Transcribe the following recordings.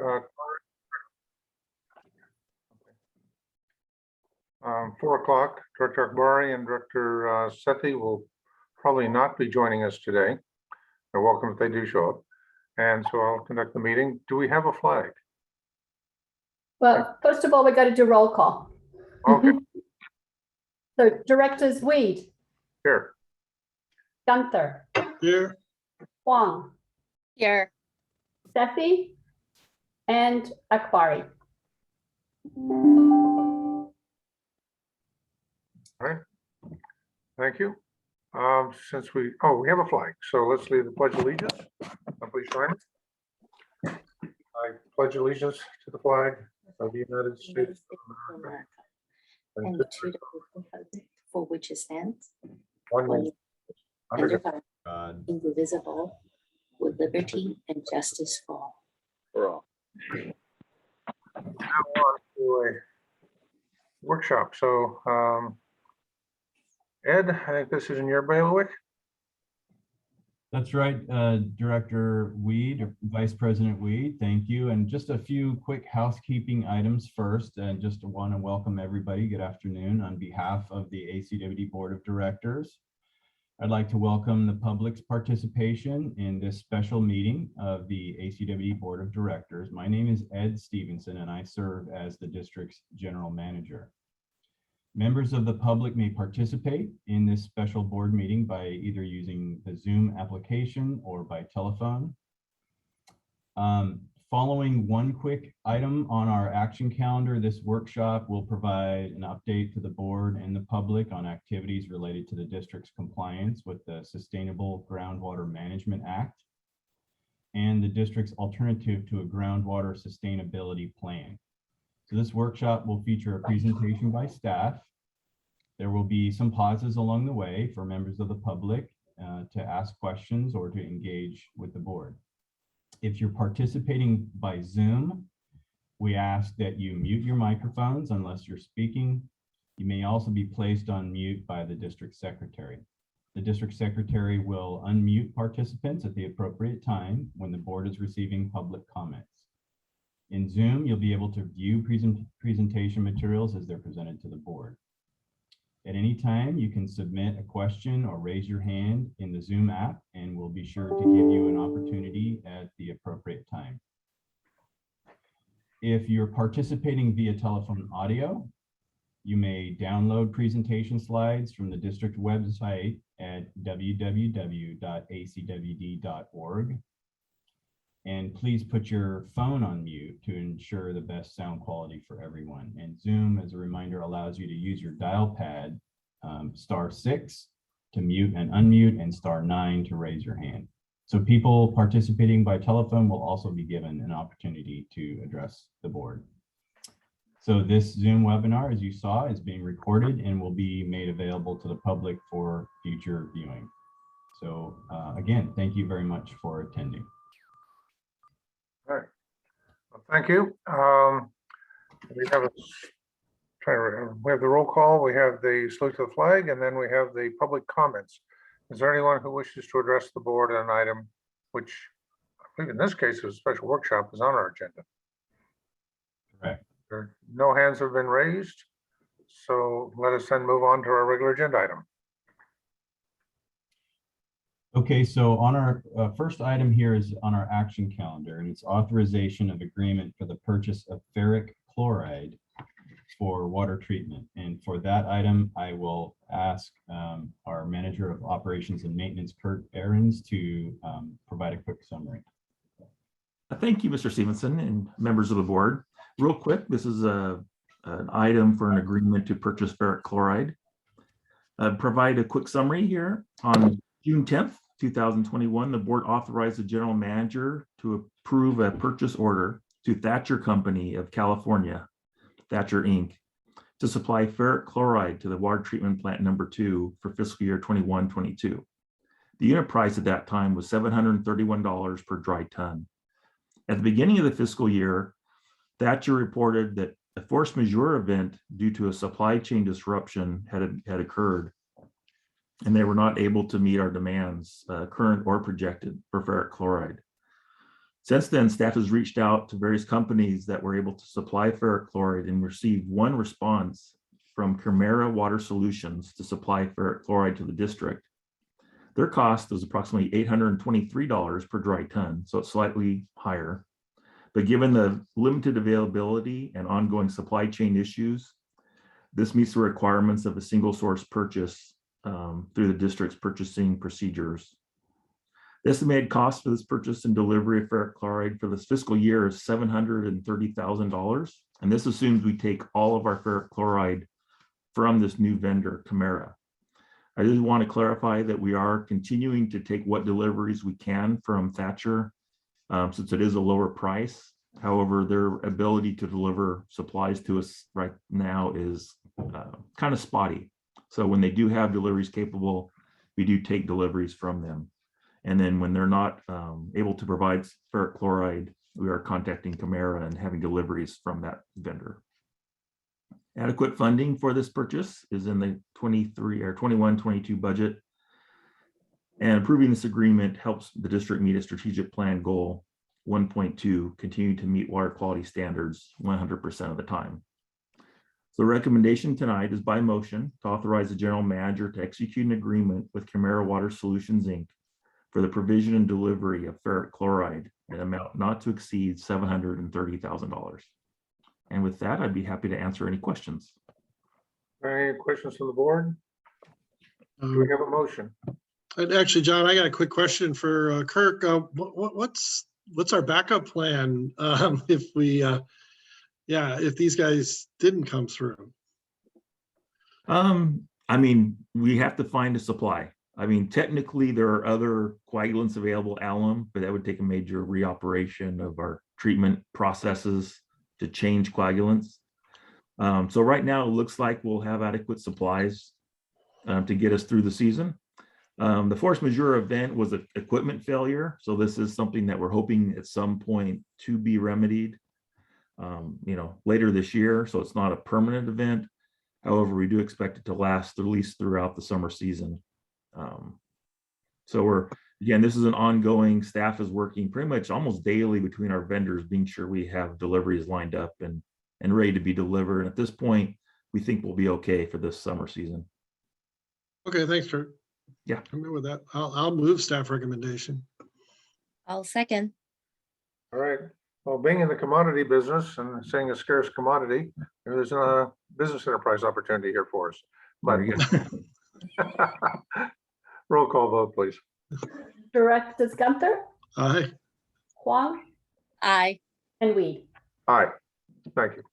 Chair, 4 o'clock, Director Akbari and Director Sethi will probably not be joining us today. They're welcome if they do show up. And so I'll conduct the meeting. Do we have a flag? Well, first of all, we got to do roll call. Okay, So Directors Weed, here. Gunther, Here. Huang, Here. Sethi, and Akbari. All right. Thank you. Since we have a flag, so let's leave the pledge of allegiance. Please join me. I pledge allegiance to the flag of the United States of America And and to the republic for which it stands, one one nation, under under God, God. indivisible, with liberty and justice for all. For all. now on to a workshop. So Ed, I think this is in your bailiwick. That's right, Director Weed, or Vice President Weed, thank you. And just a few quick housekeeping items first, and just want to welcome everybody. Good afternoon on behalf of the ACWD Board of Directors. I'd like to welcome the public's participation in this special meeting of the ACWD Board of Directors. My name is Ed Stevenson, and I serve as the district's general manager. Members of the public may participate in this special board meeting by either using the Zoom application or by telephone. Following one quick item on our action calendar, this workshop will provide an update to the board and the public on activities related to the district's compliance with the Sustainable Groundwater Management Act and the district's alternative to a groundwater sustainability plan. So this workshop will feature a presentation by staff. There will be some pauses along the way for members of the public to ask questions or to engage with the board. If you're participating by Zoom, we ask that you mute your microphones unless you're speaking. You may also be placed on mute by the district secretary. The district secretary will unmute participants at the appropriate time when the board is receiving public comments. In Zoom, you'll be able to view presentation materials as they're presented to the board. At any time, you can submit a question or raise your hand in the Zoom app, and we'll be sure to give you an opportunity at the appropriate time. If you're participating via telephone audio, you may download presentation slides from the district website at www.acwd.org. And please put your phone on mute to ensure the best sound quality for everyone. And Zoom, as a reminder, allows you to use your dial pad, *6 to mute and unmute, and *9 to raise your hand. So people participating by telephone will also be given an opportunity to address the board. So this Zoom webinar, as you saw, is being recorded and will be made available to the public for future viewing. So again, thank you very much for attending. All right. Well, thank you. We have the roll call, we have the salute to the flag, and then we have the public comments. Is there anyone who wishes to address the board on an item, which I believe in this case is a special workshop, is on our agenda? Correct. No hands have been raised, so let us then move on to our regular agenda item. Okay, so on our first item here is on our action calendar, and it's authorization of agreement for the purchase of ferric chloride for water treatment. And for that item, I will ask our manager of operations and maintenance, Kurt Ahrens, to provide a quick summary. Thank you, Mr. Stevenson and members of the board. Real quick, this is an item for an agreement to purchase ferric chloride. Provide a quick summary here. On June 10th, 2021, the board authorized the general manager to approve a purchase order to Thatcher Company of California, Thatcher Inc., to supply ferric chloride to the water treatment plant number 2 for fiscal year 21-22. The unit price at that time was $731 per dry ton. At the beginning of the fiscal year, Thatcher reported that a force majeure event due to a supply chain disruption had occurred, and they were not able to meet our demands, current or projected, for ferric chloride. Since then, staff has reached out to various companies that were able to supply ferric chloride and received one response from Chimera Water Solutions to supply ferric chloride to the district. Their cost was approximately $823 per dry ton, so it's slightly higher. But given the limited availability and ongoing supply chain issues, this meets the requirements of a single source purchase through the district's purchasing procedures. The estimated cost for this purchase and delivery of ferric chloride for this fiscal year is $730,000. And this assumes we take all of our ferric chloride from this new vendor, Chimera. I just want to clarify that we are continuing to take what deliveries we can from Thatcher, since it is a lower price. However, their ability to deliver supplies to us right now is kind of spotty. So when they do have deliveries capable, we do take deliveries from them. And then when they're not able to provide ferric chloride, we are contacting Chimera and having deliveries from that vendor. Adequate funding for this purchase is in the 21-22 budget. And approving this agreement helps the district meet a strategic plan goal 1.2, continue to meet water quality standards 100% of the time. So the recommendation tonight is by motion to authorize the general manager to execute an agreement with Chimera Water Solutions, Inc. for the provision and delivery of ferric chloride at an amount not to exceed $730,000. And with that, I'd be happy to answer any questions. Any questions from the board? Do we have a motion? Actually, John, I got a quick question for Kirk. What's our backup plan if we, if these guys didn't come through? I mean, we have to find a supply. I mean, technically there are other coagulants available, alum, but that would take a major reoperation of our treatment processes to change coagulants. So right now it looks like we'll have adequate supplies to get us through the season. The force majeure event was an equipment failure. So this is something that we're hoping at some point to be remedied, later this year. So it's not a permanent event. However, we do expect it to last at least throughout the summer season. So this is an ongoing, staff is working pretty much almost daily between our vendors, being sure we have deliveries lined up and ready to be delivered. And at this point, we think we'll be okay for this summer season. Okay, thanks, Kirk. Yeah. I'm good with that. I'll move staff recommendation. I'll second. All right. Well, being in the commodity business and saying a scarce commodity, there's a business enterprise opportunity here for us. But There you go. roll call vote, please. Directors Gunther, Aye. Huang, Aye. and Weed. Aye. Thank you.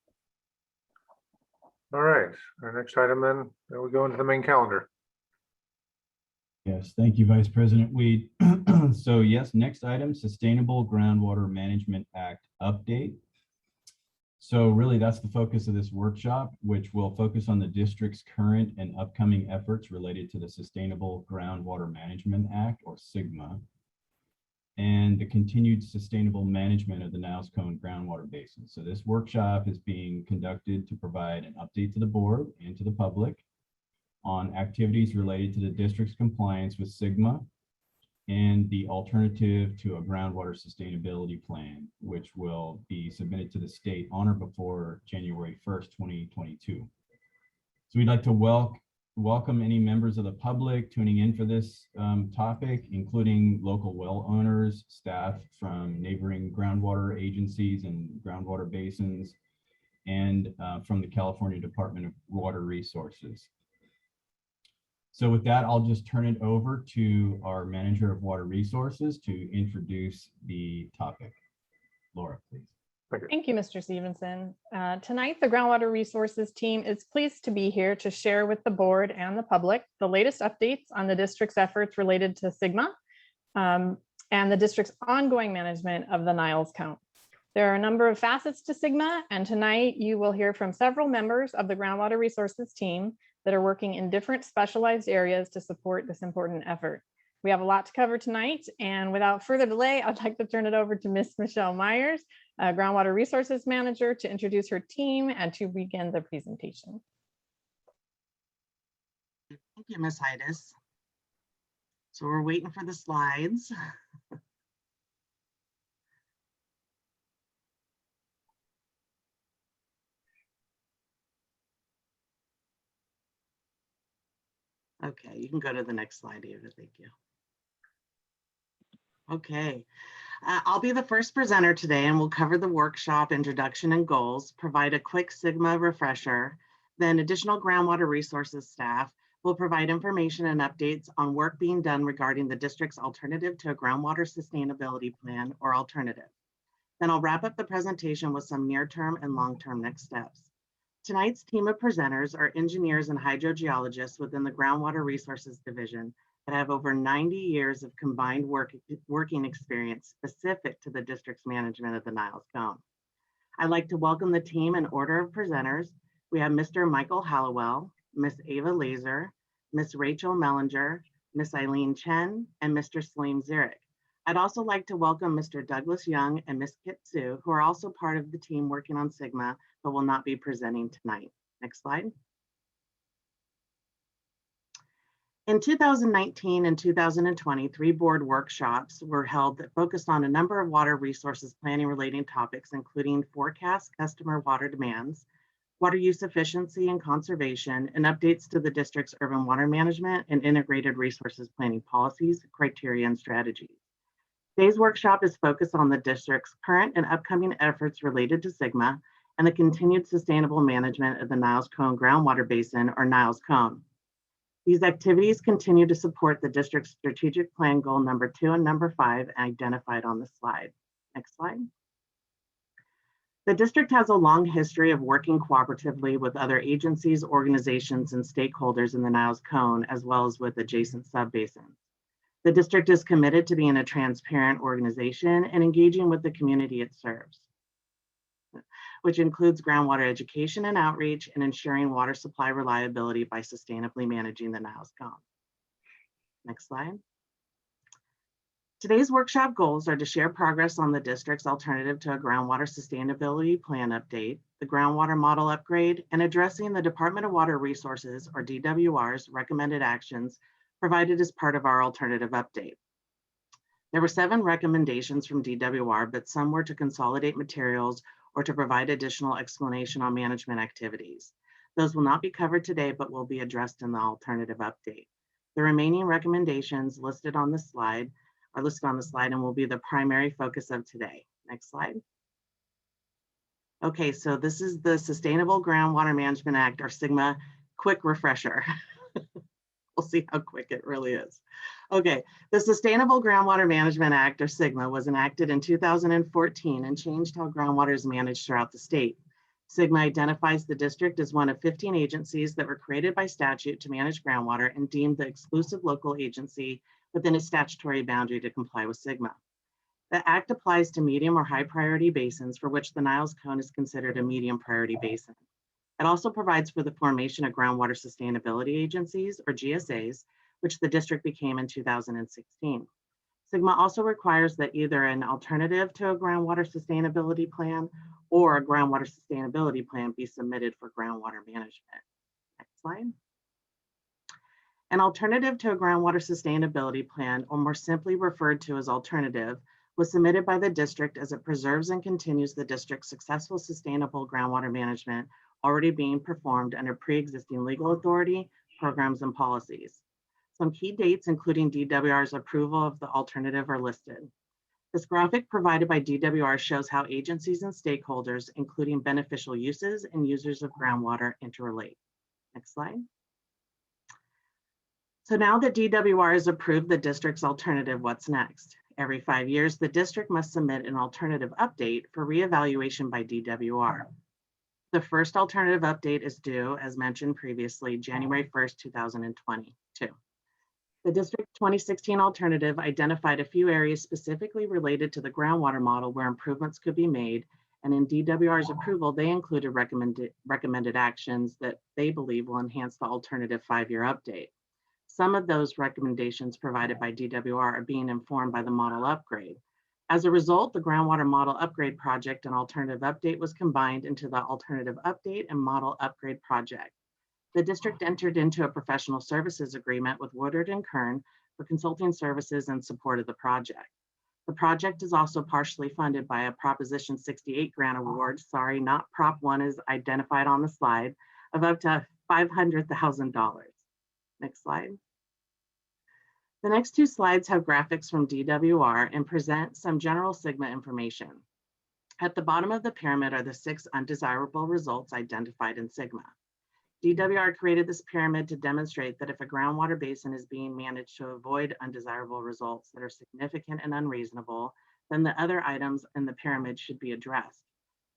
All right. Our next item then we go into the main calendar. Yes, thank you, Vice President Weed. So yes, next item, Sustainable Groundwater Management Act update. So really that's the focus of this workshop, which will focus on the district's current and upcoming efforts related to the Sustainable Groundwater Management Act, or SGMA, and the continued sustainable management of the Niles groundwater basin. So this workshop is being conducted to provide an update to the board and to the public on activities related to the district's compliance with SGMA and the alternative to a groundwater sustainability plan, which will be submitted to the state on or before January 1st, 2022. So we'd like to welcome any members of the public tuning in for this topic, including local well owners, staff from neighboring groundwater agencies and groundwater basins, and from the California Department of Water Resources. So with that, I'll just turn it over to our Manager of Water Resources to introduce the topic. Laura, please. Thank you, Mr. Stevenson. Tonight, the Groundwater Resources team is pleased to be here to share with the board and the public the latest updates on the district's efforts related to SGMA and the district's ongoing management of the Niles count. There are a number of facets to SGMA, and tonight you will hear from several members of the Groundwater Resources team that are working in different specialized areas to support this important effort. We have a lot to cover tonight, and without further delay, I'd like to turn it over to Ms. Michelle Myers, Groundwater Resources Manager, to introduce her team and to begin the presentation. Thank you, Ms. Heides. So we're waiting for the slides. Okay, you can go to the next slide, Eva. Thank you. Okay, I'll be the first presenter today and we'll cover the workshop introduction and goals, provide a quick SGMA refresher, then additional groundwater resources staff will provide information and updates on work being done regarding the district's alternative to a groundwater sustainability plan or alternative. Then I'll wrap up the presentation with some near-term and long-term next steps. Tonight's team of presenters are engineers and hydrogeologists within the Groundwater Resources Division that have over 90 years of combined working experience specific to the district's management of the Niles Cone. I'd like to welcome the team in order of presenters. We have Mr. Michael Hallowell, Ms. Ava Laser, Ms. Rachel Mellinger, Ms. Eileen Chen, and Mr. Salim Zirik. I'd also like to welcome Mr. Douglas Young and Ms. Kit Sue, who are also part of the team working on SGMA, but will not be presenting tonight. Next slide. In 2019 and 2020, 3 board workshops were held that focused on a number of water resources planning relating topics, including forecast customer water demands, water use efficiency and conservation, and updates to the district's urban water management and integrated resources planning policies, criteria, and strategies. Today's workshop is focused on the district's current and upcoming efforts related to SGMA and the continued sustainable management of the Niles Cone groundwater basin, or Niles Cone. These activities continue to support the district's strategic plan goal number 2 and number 5 identified on the slide. Next slide. The district has a long history of working cooperatively with other agencies, organizations, and stakeholders in the Niles Cone, as well as with adjacent subbasins. The district is committed to being a transparent organization and engaging with the community it serves, which includes groundwater education and outreach and ensuring water supply reliability by sustainably managing the Niles Cone. Next slide. Today's workshop goals are to share progress on the district's alternative to a groundwater sustainability plan update, the groundwater model upgrade, and addressing the Department of Water Resources, or DWR's, recommended actions provided as part of our alternative update. There were 7 recommendations from DWR, but some were to consolidate materials or to provide additional explanation on management activities. Those will not be covered today, but will be addressed in the alternative update. The remaining recommendations listed on the slide and will be the primary focus of today. Next slide. Okay, so this is the Sustainable Groundwater Management Act, or SGMA, quick refresher. We'll see how quick it really is. Okay, the Sustainable Groundwater Management Act, or SGMA, was enacted in 2014 and changed how groundwater is managed throughout the state. SGMA identifies the district as one of 15 agencies that were created by statute to manage groundwater and deemed the exclusive local agency within its statutory boundary to comply with SGMA. The act applies to medium or high priority basins for which the Niles Cone is considered a medium priority basin. It also provides for the formation of groundwater sustainability agencies, or GSAs, which the district became in 2016. SGMA also requires that either an alternative to a groundwater sustainability plan or a groundwater sustainability plan be submitted for groundwater management. Next slide. An alternative to a groundwater sustainability plan, or more simply referred to as alternative, was submitted by the district as it preserves and continues the district's successful sustainable groundwater management already being performed under pre-existing legal authority, programs, and policies. Some key dates, including DWR's approval of the alternative, are listed. This graphic provided by DWR shows how agencies and stakeholders, including beneficial uses and users of groundwater, interrelate. Next slide. So now that DWR has approved the district's alternative, what's next? Every 5 years, the district must submit an alternative update for reevaluation by DWR. The first alternative update is due, as mentioned previously, January 1st, 2022. The district 2016 alternative identified a few areas specifically related to the groundwater model where improvements could be made, and in DWR's approval, they included recommended actions that they believe will enhance the alternative 5-year update. Some of those recommendations provided by DWR are being informed by the model upgrade. As a result, the groundwater model upgrade project and alternative update was combined into the alternative update and model upgrade project. The district entered into a professional services agreement with Woodard & Kern for consulting services in support of the project. The project is also partially funded by a Proposition 68 grant award, sorry, not Prop 1 as identified on the slide, of up to $500,000. Next slide. The next two slides have graphics from DWR and present some general SGMA information. At the bottom of the pyramid are the 6 undesirable results identified in SGMA. DWR created this pyramid to demonstrate that if a groundwater basin is being managed to avoid undesirable results that are significant and unreasonable, then the other items in the pyramid should be addressed.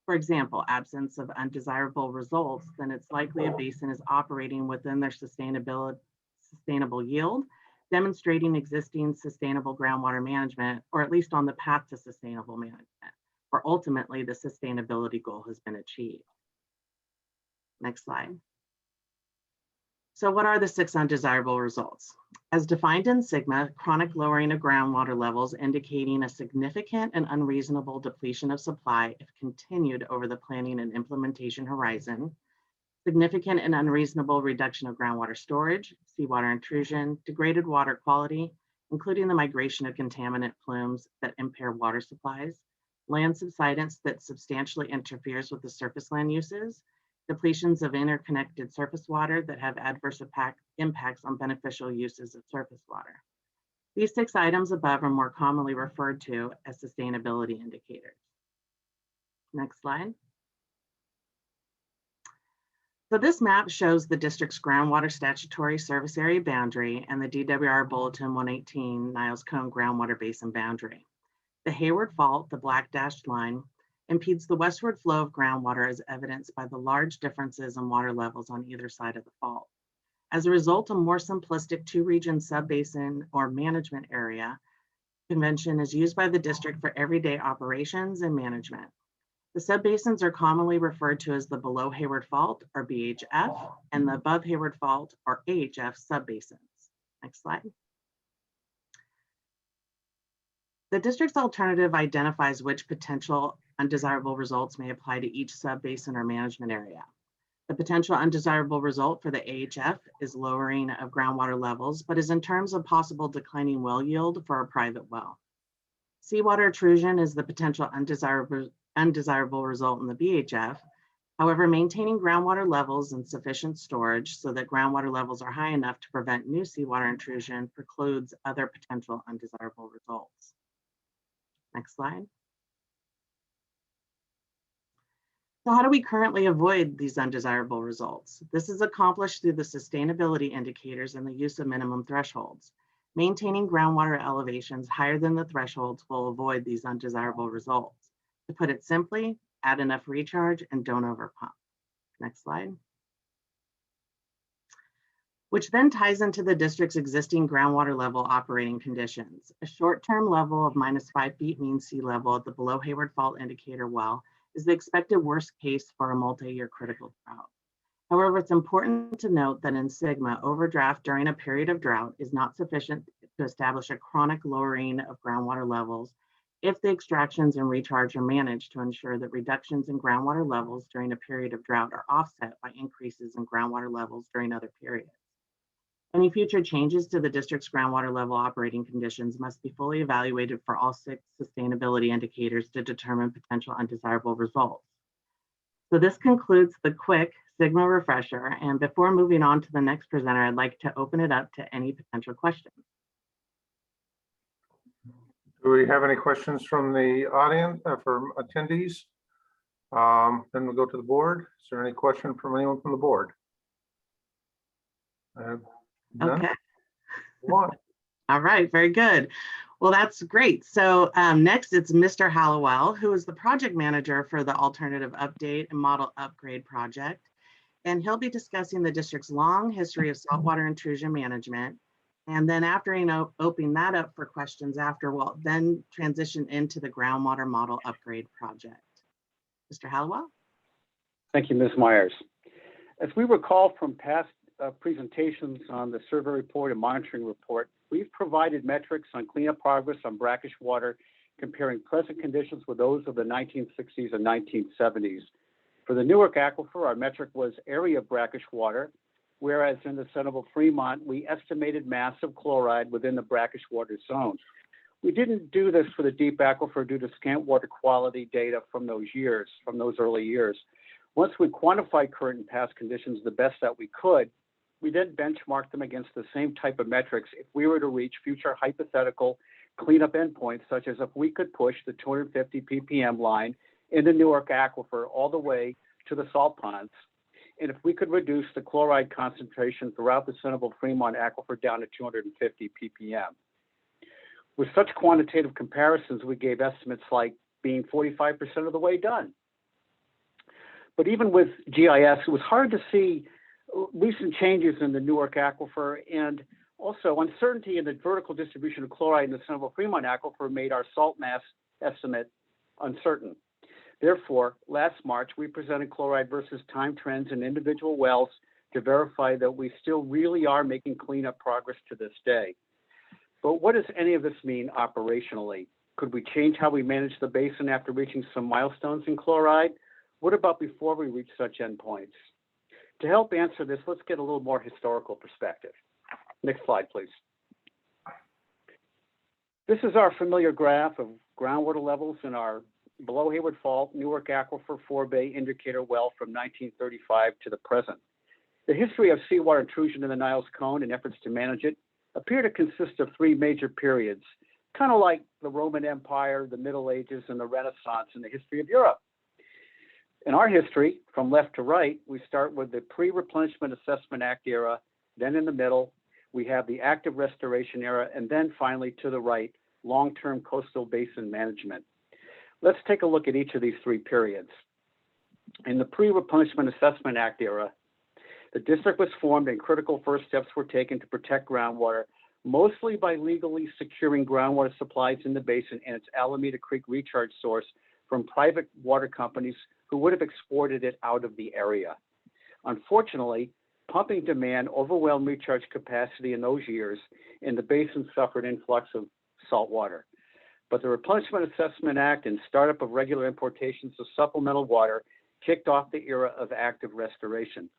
For example, absence of undesirable results, then it's likely a basin is operating within their sustainable yield, demonstrating existing sustainable groundwater management, or at least on the path to sustainable management, where ultimately the sustainability goal has been achieved. Next slide. So what are the 6 undesirable results? As defined in SGMA, chronic lowering of groundwater levels indicating a significant and unreasonable depletion of supply if continued over the planning and implementation horizon, significant and unreasonable reduction of groundwater storage, seawater intrusion, degraded water quality, including the migration of contaminant plumes that impair water supplies, land subsidence that substantially interferes with the surface land uses, depletions of interconnected surface water that have adverse impacts on beneficial uses of surface water. These 6 items above are more commonly referred to as sustainability indicators. Next slide. So this map shows the district's groundwater statutory service area boundary and the DWR Bulletin 118 Niles Cone groundwater basin boundary. The Hayward Fault, the black dashed line, impedes the westward flow of groundwater as evidenced by the large differences in water levels on either side of the fault. As a result, a more simplistic 2-region subbasin or management area convention is used by the district for everyday operations and management. The subbasins are commonly referred to as the below Hayward Fault or BHF and the above Hayward Fault or AHF subbasins. Next slide. The district's alternative identifies which potential undesirable results may apply to each subbasin or management area. The potential undesirable result for the AHF is lowering of groundwater levels, but is in terms of possible declining well yield for a private well. Seawater intrusion is the potential undesirable result in the BHF. However, maintaining groundwater levels and sufficient storage so that groundwater levels are high enough to prevent new seawater intrusion precludes other potential undesirable results. Next slide. So how do we currently avoid these undesirable results? This is accomplished through the sustainability indicators and the use of minimum thresholds. Maintaining groundwater elevations higher than the thresholds will avoid these undesirable results. To put it simply, add enough recharge and don't overpump. Next slide. Which then ties into the district's existing groundwater level operating conditions. A short-term level of -5 feet mean sea level at the below Hayward Fault indicator well is the expected worst case for a multi-year critical drought. However, it's important to note that in SGMA, overdraft during a period of drought is not sufficient to establish a chronic lowering of groundwater levels if the extractions and recharge are managed to ensure that reductions in groundwater levels during a period of drought are offset by increases in groundwater levels during other periods. Any future changes to the district's groundwater level operating conditions must be fully evaluated for all 6 sustainability indicators to determine potential undesirable results. So this concludes the quick SGMA refresher. And before moving on to the next presenter, I'd like to open it up to any potential questions. Do we have any questions from the audience, from attendees? Then we'll go to the board. Is there any question from anyone from the board? None? Okay. One. All right, very good. Well, that's great. So next it's Mr. Hallowell, who is the project manager for the Alternative Update and Model Upgrade project. And he'll be discussing the district's long history of saltwater intrusion management. And then after, opening that up for questions after, we'll then transition into the Groundwater Model Upgrade project. Mr. Hallowell? Thank you, Ms. Myers. As we recall from past presentations on the survey report and monitoring report, we've provided metrics on cleanup progress on brackish water, comparing present conditions with those of the 1960s and 1970s. For the Newark Aquifer, our metric was area of brackish water, whereas in the Senegal Fremont, we estimated mass of chloride within the brackish water zone. We didn't do this for the deep aquifer due to scant water quality data from those years, from those early years. Once we quantified current and past conditions the best that we could, We then benchmark them against the same type of metrics if we were to reach future hypothetical cleanup endpoints, such as if we could push the 250 ppm line in the Newark aquifer all the way to the salt ponds, and if we could reduce the chloride concentration throughout the Senegal Fremont aquifer down to 250 ppm. With such quantitative comparisons, we gave estimates like being 45% of the way done. But even with GIS, it was hard to see recent changes in the Newark aquifer, and also uncertainty in the vertical distribution of chloride in the Senegal Fremont aquifer made our salt mass estimate uncertain. Therefore, last March, we presented chloride versus time trends in individual wells to verify that we still really are making cleanup progress to this day. But what does any of this mean operationally? Could we change how we manage the basin after reaching some milestones in chloride? What about before we reach such endpoints? To help answer this, let's get a little more historical perspective. Next slide, please. This is our familiar graph of groundwater levels in our below Hayward Fault Newark Aquifer 4-Bay indicator well from 1935 to the present. The history of seawater intrusion in the Niles cone and efforts to manage it appear to consist of three major periods, kind of like the Roman Empire, the Middle Ages, and the Renaissance in the history of Europe. In our history, from left to right, we start with the Pre-Replenishment Assessment Act Era, then in the middle, we have the Active Restoration Era, and then finally to the right, long-term coastal basin management. Let's take a look at each of these three periods. In the Pre-Replenishment Assessment Act Era, the district was formed and critical first steps were taken to protect groundwater, mostly by legally securing groundwater supplies in the basin and its Alameda Creek recharge source from private water companies who would have exported it out of the area. Unfortunately, pumping demand overwhelmed recharge capacity in those years, and the basin suffered influx of salt water. But the Replenishment Assessment Act and startup of regular importations of supplemental water kicked off the era of active restoration.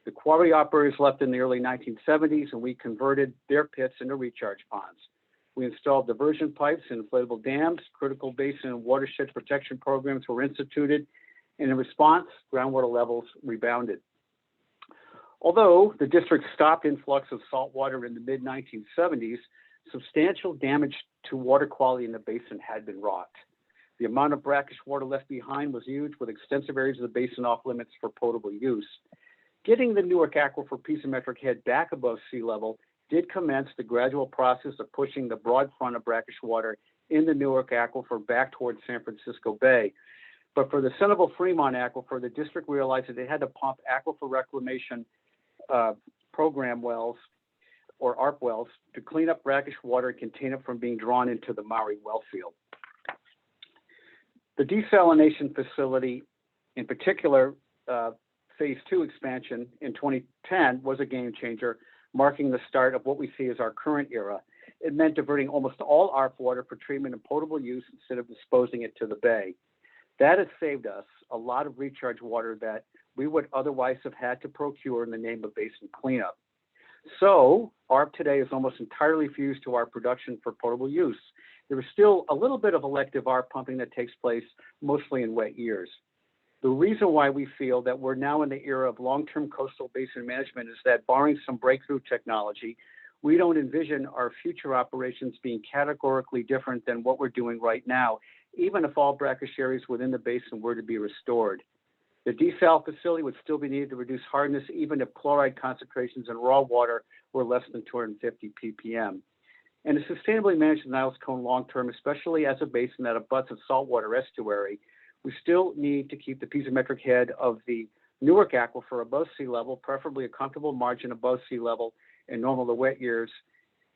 The quarry operators left in the early 1970s, and we converted their pits into recharge ponds. We installed diversion pipes and inflatable dams, critical basin and watershed protection programs were instituted, and in response, groundwater levels rebounded. Although the district stopped influx of salt water in the mid-1970s, substantial damage to water quality in the basin had been wrought. The amount of brackish water left behind was huge, with extensive areas of the basin off limits for potable use. Getting the Newark aquifer piezometric head back above sea level did commence the gradual process of pushing the broad front of brackish water in the Newark aquifer back towards San Francisco Bay. But for the Senegal Fremont aquifer, the district realized that they had to pump aquifer reclamation program wells or ARP wells to clean up brackish water and contain it from being drawn into the Maui well field. The desalination facility, in particular, Phase 2 expansion in 2010 was a game changer, marking the start of what we see as our current era. It meant diverting almost all ARP water for treatment and potable use instead of disposing it to the bay. That has saved us a lot of recharge water that we would otherwise have had to procure in the name of basin cleanup. So ARP today is almost entirely fused to our production for potable use. There is still a little bit of elective ARP pumping that takes place mostly in wet years. The reason why we feel that we're now in the era of long-term coastal basin management is that, barring some breakthrough technology, we don't envision our future operations being categorically different than what we're doing right now, even if all brackish areas within the basin were to be restored. The desal facility would still be needed to reduce hardness, even if chloride concentrations in raw water were less than 250 ppm. And to sustainably manage the Niles cone long-term, especially as a basin that abuts a saltwater estuary, we still need to keep the piezometric head of the Newark aquifer above sea level, preferably a comfortable margin above sea level, and normal to wet years,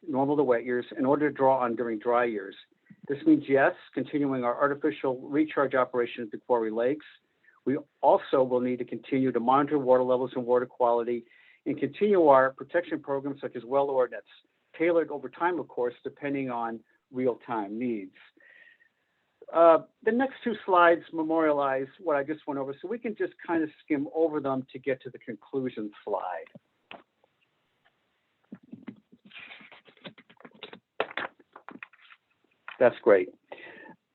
in order to draw on during dry years. This means, yes, continuing our artificial recharge operation at the quarry lakes. We also will need to continue to monitor water levels and water quality and continue our protection programs such as well ordinance, tailored over time, of course, depending on real-time needs. The next two slides memorialize what I just went over, so we can just kind of skim over them to get to the conclusion slide. That's great.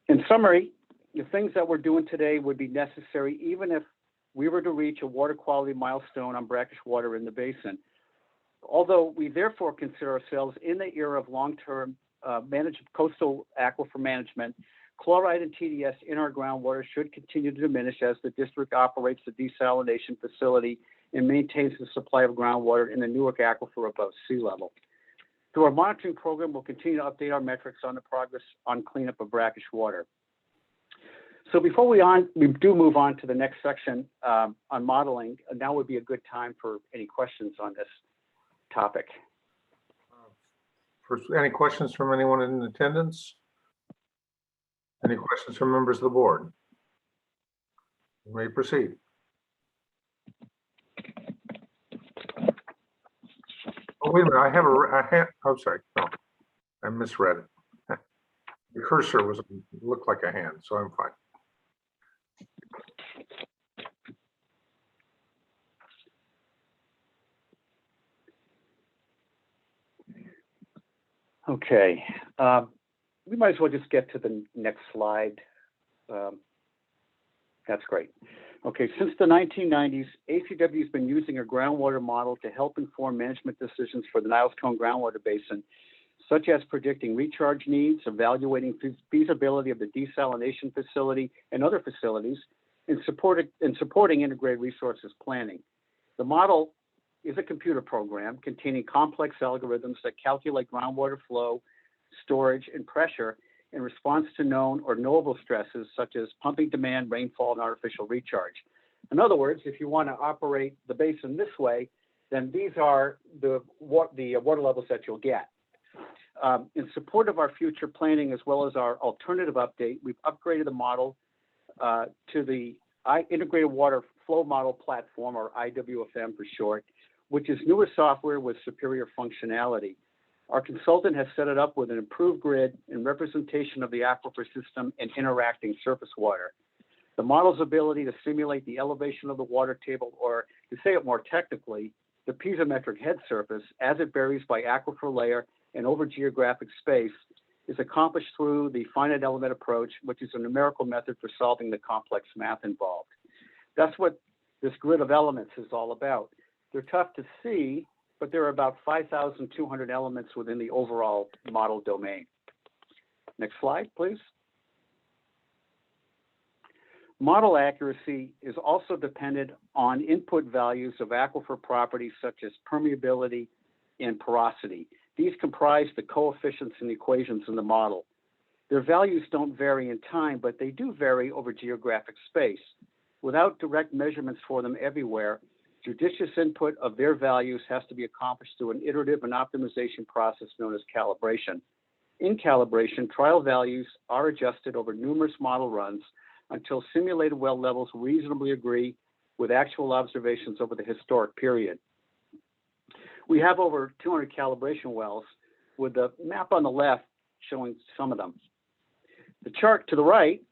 In summary, the things that we're doing today would be necessary even if we were to reach a water quality milestone on brackish water in the basin. Although we therefore consider ourselves in the era of long-term managed coastal aquifer management, chloride and TDS in our groundwater should continue to diminish as the district operates the desalination facility and maintains the supply of groundwater in the Newark aquifer above sea level. Through our monitoring program, we'll continue to update our metrics on the progress on cleanup of brackish water. So before we do move on to the next section on modeling, now would be a good time for any questions on this topic. First, any questions from anyone in attendance? Any questions from members of the board? You may proceed. Oh, wait a minute, I have a hand. Oh, sorry, no, I misread it. The cursor looked like a hand, so I'm fine. Okay, we might as well just get to the next slide. That's great. Okay, since the 1990s, ACWD has been using a groundwater model to help inform management decisions for the Niles Cone groundwater basin, such as predicting recharge needs, evaluating feasibility of the desalination facility and other facilities, and supporting integrated resources planning. The model is a computer program containing complex algorithms that calculate groundwater flow, storage, and pressure in response to known or knowable stresses such as pumping demand, rainfall, and artificial recharge. In other words, if you want to operate the basin this way, then these are the water levels that you'll get. In support of our future planning as well as our alternative update, we've upgraded the model to the Integrated Water Flow Model Platform, or IWFM for short, which is newer software with superior functionality. Our consultant has set it up with an improved grid and representation of the aquifer system and interacting surface water. The model's ability to simulate the elevation of the water table, or to say it more technically, the piezometric head surface as it varies by aquifer layer and over geographic space, is accomplished through the finite element approach, which is a numerical method for solving the complex math involved. That's what this grid of elements is all about. They're tough to see, but there are about 5,200 elements within the overall model domain. Next slide, please. Model accuracy is also dependent on input values of aquifer properties such as permeability and porosity. These comprise the coefficients and equations in the model. Their values don't vary in time, but they do vary over geographic space. Without direct measurements for them everywhere, judicious input of their values has to be accomplished through an iterative and optimization process known as calibration. In calibration, trial values are adjusted over numerous model runs until simulated well levels reasonably agree with actual observations over the historic period. We have over 200 calibration wells, with the map on the left showing some of them. The chart to the right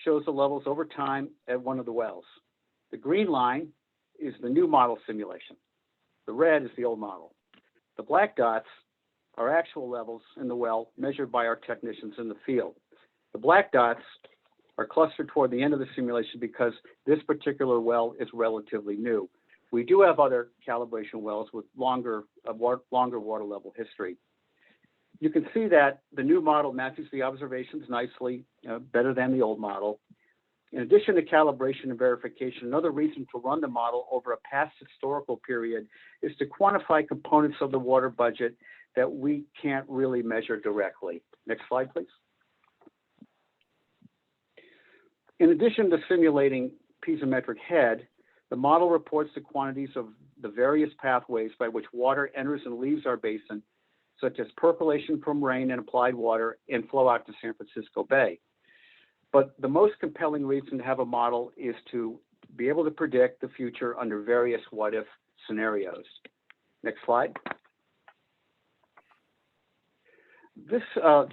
shows the levels over time at one of the wells. The green line is the new model simulation. The red is the old model. The black dots are actual levels in the well measured by our technicians in the field. The black dots are clustered toward the end of the simulation because this particular well is relatively new. We do have other calibration wells with longer water level history. You can see that the new model matches the observations nicely, better than the old model. In addition to calibration and verification, another reason to run the model over a past historical period is to quantify components of the water budget that we can't really measure directly. Next slide, please. In addition to simulating piezometric head, the model reports the quantities of the various pathways by which water enters and leaves our basin, such as percolation from rain and applied water and flow out to San Francisco Bay. But the most compelling reason to have a model is to be able to predict the future under various what-if scenarios. Next slide. This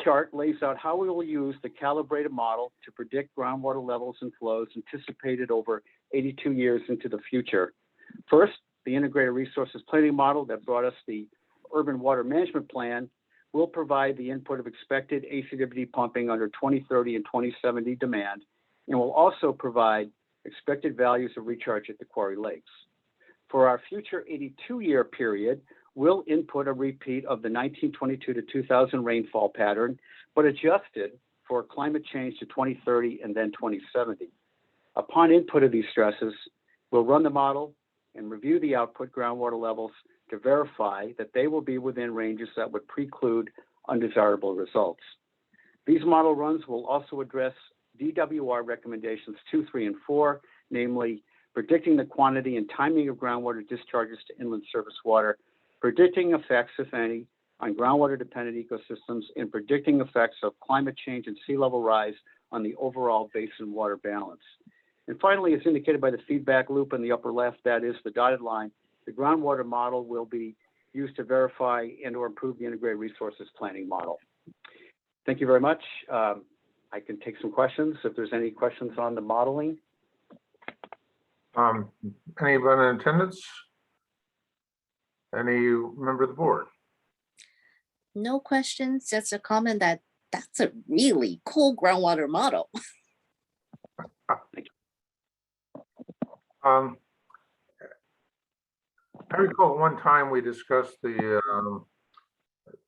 chart lays out how we will use the calibrated model to predict groundwater levels and flows anticipated over 82 years into the future. First, the integrated resources planning model that brought us the urban water management plan will provide the input of expected ACWD pumping under 2030 and 2070 demand, and will also provide expected values of recharge at the quarry lakes. For our future 82-year period, will input a repeat of the 1922 to 2000 rainfall pattern, but adjusted for climate change to 2030 and then 2070. Upon input of these stresses, we'll run the model and review the output groundwater levels to verify that they will be within ranges that would preclude undesirable results. These model runs will also address DWR recommendations 2, 3, and 4, namely predicting the quantity and timing of groundwater discharges to inland surface water, predicting effects, if any, on groundwater-dependent ecosystems, and predicting effects of climate change and sea level rise on the overall basin water balance. And finally, as indicated by the feedback loop in the upper left, that is the dotted line, the groundwater model will be used to verify and or improve the integrated resources planning model. Thank you very much. I can take some questions if there's any questions on the modeling. Anyone in attendance? Any member of the board? No questions, just a comment that that's a really cool groundwater model. I recall one time we discussed the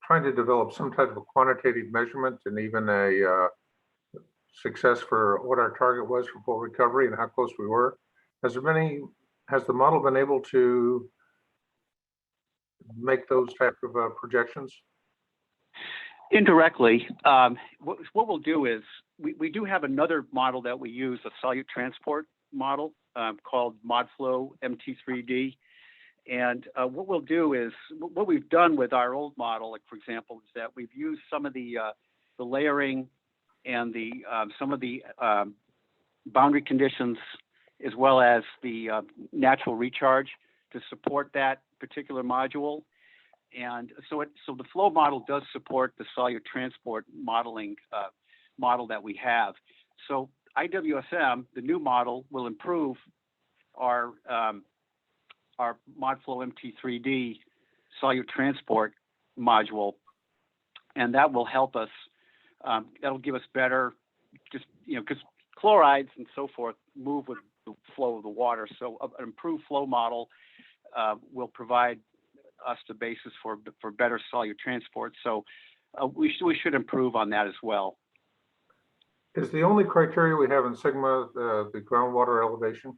trying to develop some type of a quantitative measurement and even a success for what our target was for full recovery and how close we were. Has the model been able to make those type of projections? Indirectly, what we'll do is we do have another model that we use, a solute transport model called ModFlow MT3D. And what we'll do is, what we've done with our old model, like for example, is that we've used some of the layering and some of the boundary conditions, as well as the natural recharge to support that particular module. And so the flow model does support the solute transport modeling model that we have. So IWSM, the new model, will improve our ModFlow MT3D solute transport module, and that will help us. That'll give us better, just because chlorides and so forth move with the flow of the water. So an improved flow model will provide us the basis for better solute transport. So we should improve on that as well. Is the only criteria we have in Sigma the groundwater elevation?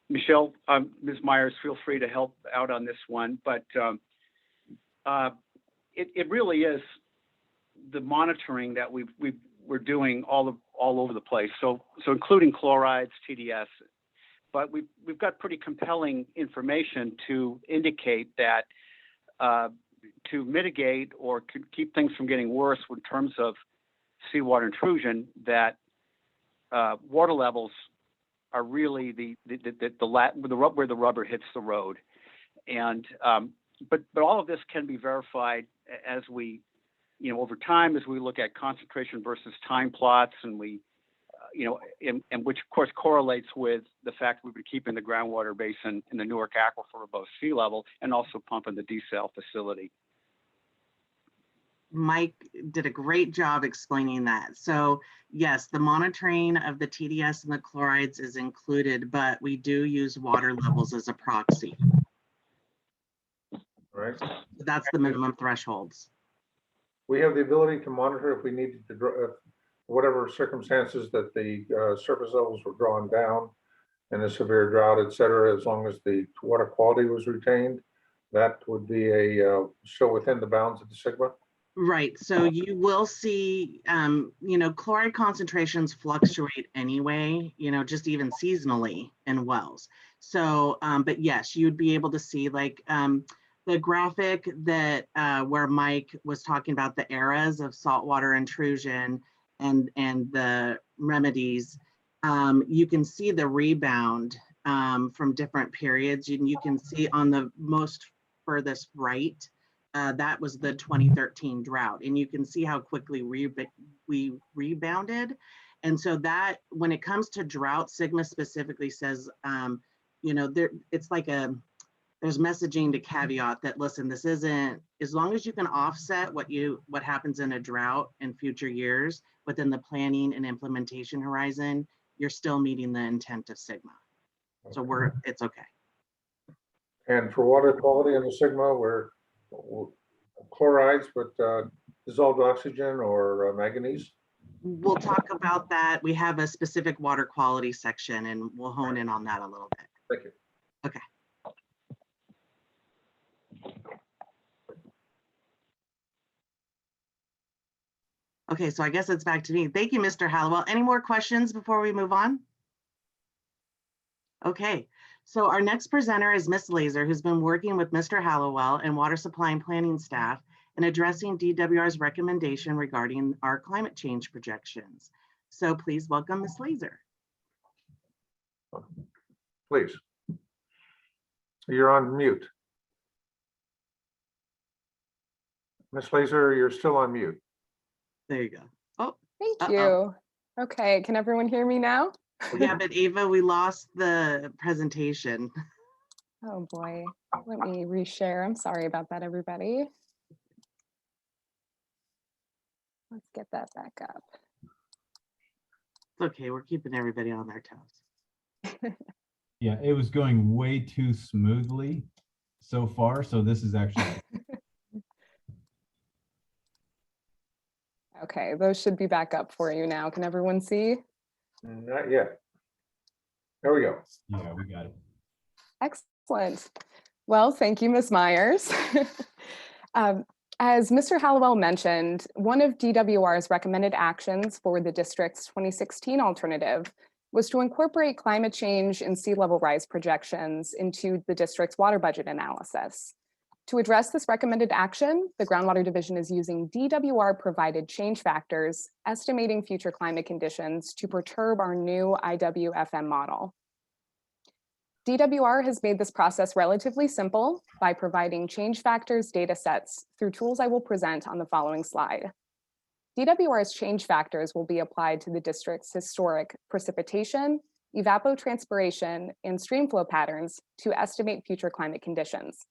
Michelle, Ms. Myers, feel free to help out on this one, but it really is the monitoring that we're doing all over the place. So including chlorides, TDS, but we've got pretty compelling information to indicate that to mitigate or to keep things from getting worse in terms of seawater intrusion, that water levels are really where the rubber hits the road. And but all of this can be verified as we, over time, as we look at concentration versus time plots, and we, and which of course correlates with the fact we've been keeping the groundwater basin in the Newark Aquifer above sea level and also pumping the desal facility. Mike did a great job explaining that. So yes, the monitoring of the TDS and the chlorides is included, but we do use water levels as a proxy. Right. That's the minimum thresholds. We have the ability to monitor if we needed to, whatever circumstances that the surface levels were drawn down in a severe drought, et cetera, as long as the water quality was retained, that would be still within the bounds of the Sigma. Right. So you will see, chloride concentrations fluctuate anyway, just even seasonally in wells. So, but yes, you'd be able to see like the graphic that where Mike was talking about the eras of saltwater intrusion and the remedies. You can see the rebound from different periods. You can see on the most furthest right, that was the 2013 drought, and you can see how quickly we rebounded. And so that when it comes to drought, Sigma specifically says, it's like there's messaging to caveat that, listen, this isn't, as long as you can offset what happens in a drought in future years within the planning and implementation horizon, you're still meeting the intent of Sigma. So it's okay. And for water quality in the Sigma, we're chlorides, but dissolved oxygen or manganese. We'll talk about that. We have a specific water quality section and we'll hone in on that a little bit. Thank you. Okay. Okay, so I guess it's back to me. Thank you, Mr. Hallowell. Any more questions before we move on? Okay, so our next presenter is Ms. Laser, who's been working with Mr. Hallowell and water supply and planning staff in addressing DWR's recommendation regarding our climate change projections. So please welcome Ms. Laser. Please. You're on mute. Ms. Laser, you're still on mute. There you go. Oh, Thank Uh-oh. you. Okay, can everyone hear me now? yeah, but Ava, we lost the presentation. Oh boy, let me reshare. I'm sorry about that, everybody. Let's get that back up. It's okay, we're keeping everybody on their toes. Yeah, it was going way too smoothly so far. So this is actually, Okay, those should be back up for you now. Can everyone see? Not yet. There we go. yeah, we got it. Excellent. Well, thank you, Ms. Myers. As Mr. Hallowell mentioned, one of DWR's recommended actions for the district's 2016 alternative was to incorporate climate change and sea level rise projections into the district's water budget analysis. To address this recommended action, the Groundwater Division is using DWR-provided change factors, estimating future climate conditions to perturb our new IWFM model. DWR has made this process relatively simple by providing change factors data sets through tools I will present on the following slide. DWR's change factors will be applied to the district's historic precipitation, evapotranspiration, and streamflow patterns to estimate future climate conditions.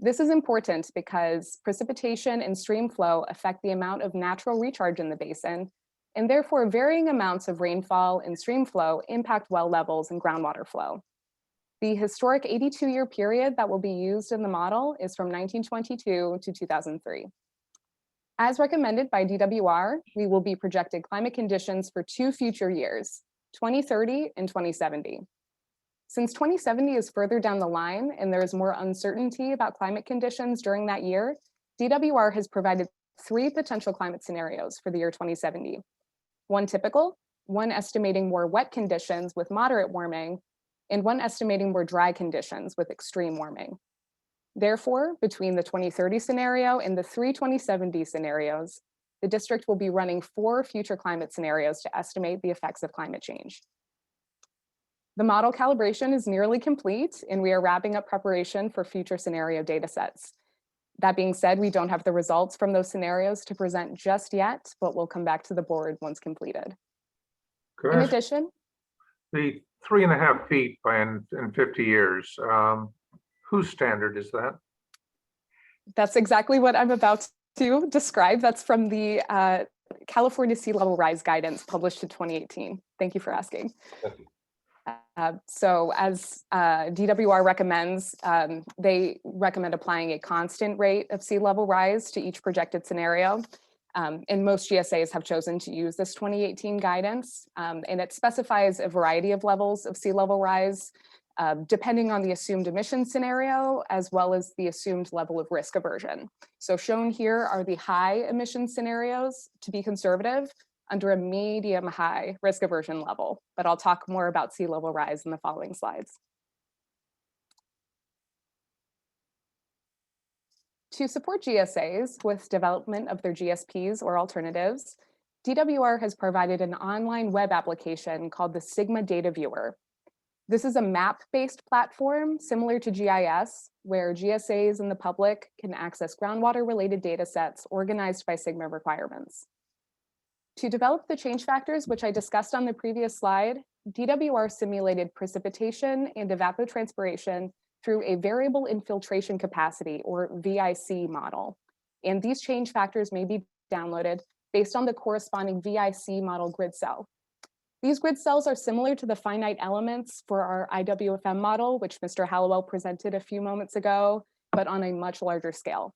This is important because precipitation and streamflow affect the amount of natural recharge in the basin, and therefore varying amounts of rainfall and streamflow impact well levels and groundwater flow. The historic 82-year period that will be used in the model is from 1922 to 2003. As recommended by DWR, we will be projected climate conditions for 2 future years, 2030 and 2070. Since 2070 is further down the line and there is more uncertainty about climate conditions during that year, DWR has provided 3 potential climate scenarios for the year 2070. One typical, one estimating more wet conditions with moderate warming, and one estimating more dry conditions with extreme warming. Therefore, between the 2030 scenario and the 3 2070 scenarios, the district will be running 4 future climate scenarios to estimate the effects of climate change. The model calibration is nearly complete, and we are wrapping up preparation for future scenario data sets. That being said, we don't have the results from those scenarios to present just yet, but we'll come back to the board once completed. Could I In ask addition, the 3.5 feet in 50 years, whose standard is that? that's exactly what I'm about to describe. That's from the California Sea Level Rise Guidance published in 2018. Thank you for asking. Thank you. So as DWR recommends, they recommend applying a constant rate of sea level rise to each projected scenario. And most GSAs have chosen to use this 2018 guidance, and it specifies a variety of levels of sea level rise, depending on the assumed emission scenario, as well as the assumed level of risk aversion. So shown here are the high emission scenarios to be conservative under a medium high risk aversion level, but I'll talk more about sea level rise in the following slides. To support GSAs with development of their GSPs or alternatives, DWR has provided an online web application called the Sigma Data Viewer. This is a map-based platform similar to GIS, where GSAs and the public can access groundwater-related data sets organized by Sigma requirements. To develop the change factors, which I discussed on the previous slide, DWR simulated precipitation and evapotranspiration through a variable infiltration capacity, or VIC model. And these change factors may be downloaded based on the corresponding VIC model grid cell. These grid cells are similar to the finite elements for our IWFM model, which Mr. Hallowell presented a few moments ago, but on a much larger scale.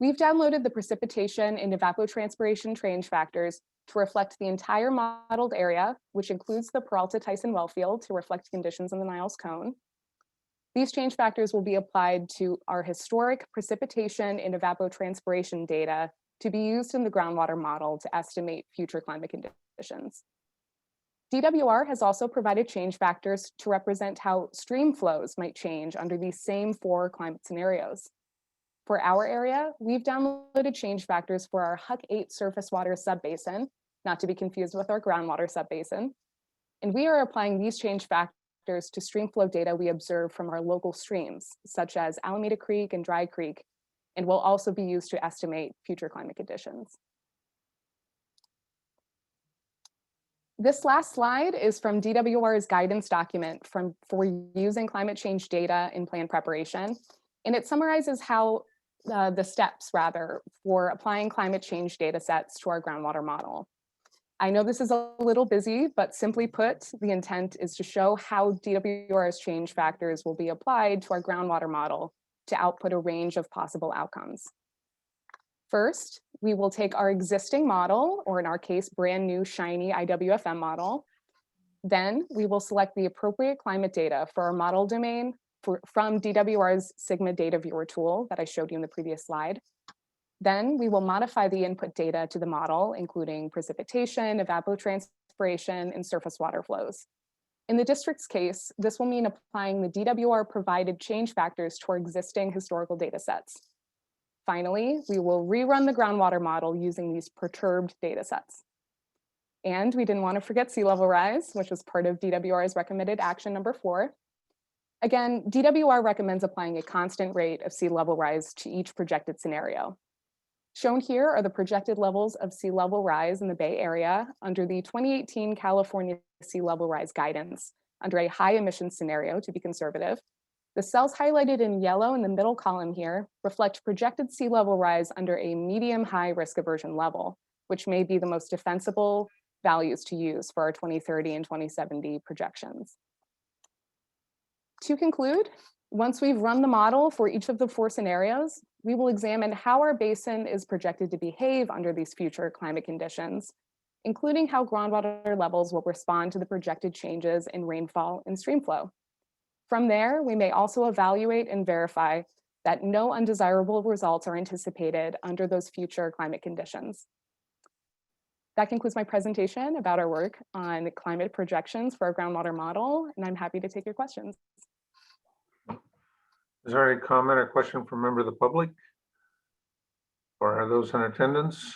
We've downloaded the precipitation and evapotranspiration change factors to reflect the entire modeled area, which includes the Peralta-Tyson well field to reflect conditions in the Niles cone. These change factors will be applied to our historic precipitation and evapotranspiration data to be used in the groundwater model to estimate future climate conditions. DWR has also provided change factors to represent how stream flows might change under these same 4 climate scenarios. For our area, we've downloaded change factors for our Huck 8 surface water subbasin, not to be confused with our groundwater subbasin. And we are applying these change factors to stream flow data we observe from our local streams, such as Alameda Creek and Dry Creek, and will also be used to estimate future climate conditions. This last slide is from DWR's guidance document for using climate change data in plan preparation. And it summarizes how the steps for applying climate change data sets to our groundwater model. I know this is a little busy, but simply put, the intent is to show how DWR's change factors will be applied to our groundwater model to output a range of possible outcomes. First, we will take our existing model, or in our case, brand new shiny IWFM model. Then we will select the appropriate climate data for our model domain from DWR's Sigma data viewer tool that I showed you in the previous slide. Then we will modify the input data to the model, including precipitation, evapotranspiration, and surface water flows. In the district's case, this will mean applying the DWR provided change factors to our existing historical data sets. Finally, we will rerun the groundwater model using these perturbed data sets. And we didn't want to forget sea level rise, which was part of DWR's recommended action number 4. Again, DWR recommends applying a constant rate of sea level rise to each projected scenario. Shown here are the projected levels of sea level rise in the Bay Area under the 2018 California sea level rise guidance under a high emission scenario, to be conservative. The cells highlighted in yellow in the middle column here reflect projected sea level rise under a medium high risk aversion level, which may be the most defensible values to use for our 2030 and 2070 projections. To conclude, once we've run the model for each of the 4 scenarios, we will examine how our basin is projected to behave under these future climate conditions, including how groundwater levels will respond to the projected changes in rainfall and streamflow. From there, we may also evaluate and verify that no undesirable results are anticipated under those future climate conditions. That concludes my presentation about our work on climate projections for our groundwater model, and I'm happy to take your questions. Is there any comment or question from a member of the public? Or are those in attendance?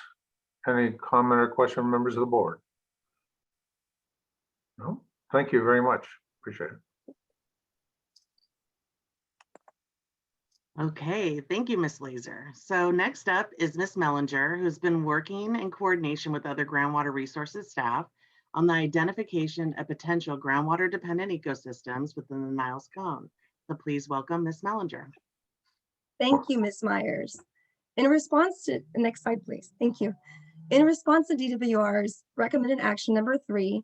Any comment or question from members of the board? No? Thank you very much. Appreciate it. Okay, thank you, Ms. Laser. So next up is Ms. Mellinger, who's been working in coordination with other groundwater resources staff on the identification of potential groundwater dependent ecosystems within the Niles cone. So please welcome Ms. Mellinger. Thank you, Ms. Myers. In response to, next slide, please. Thank you. In response to DWR's recommended action number 3,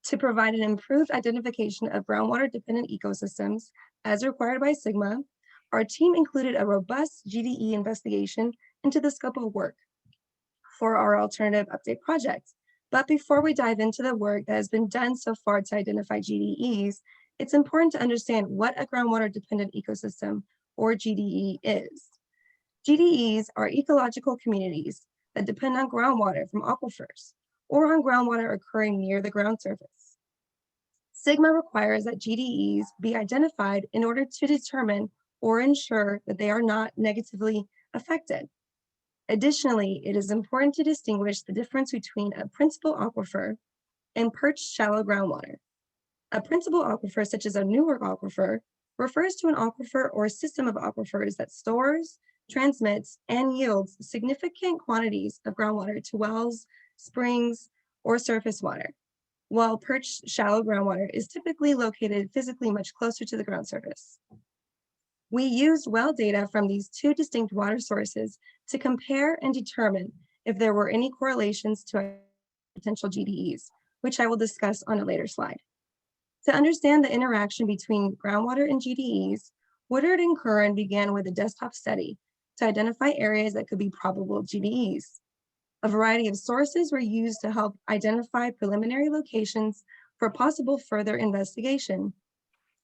to provide an improved identification of groundwater dependent ecosystems as required by Sigma, our team included a robust GDE investigation into the scope of work for our alternative update project. But before we dive into the work that has been done so far to identify GDEs, it's important to understand what a groundwater dependent ecosystem, or GDE, is. GDEs are ecological communities that depend on groundwater from aquifers or on groundwater occurring near the ground surface. Sigma requires that GDEs be identified in order to determine or ensure that they are not negatively affected. Additionally, it is important to distinguish the difference between a principal aquifer and perched shallow groundwater. A principal aquifer, such as a Newark aquifer, refers to an aquifer or a system of aquifers that stores, transmits, and yields significant quantities of groundwater to wells, springs, or surface water, while perched shallow groundwater is typically located physically much closer to the ground surface. We used well data from these 2 distinct water sources to compare and determine if there were any correlations to potential GDEs, which I will discuss on a later slide. To understand the interaction between groundwater and GDEs, Woodard and Curran began with a desktop study to identify areas that could be probable GDEs. A variety of sources were used to help identify preliminary locations for possible further investigation,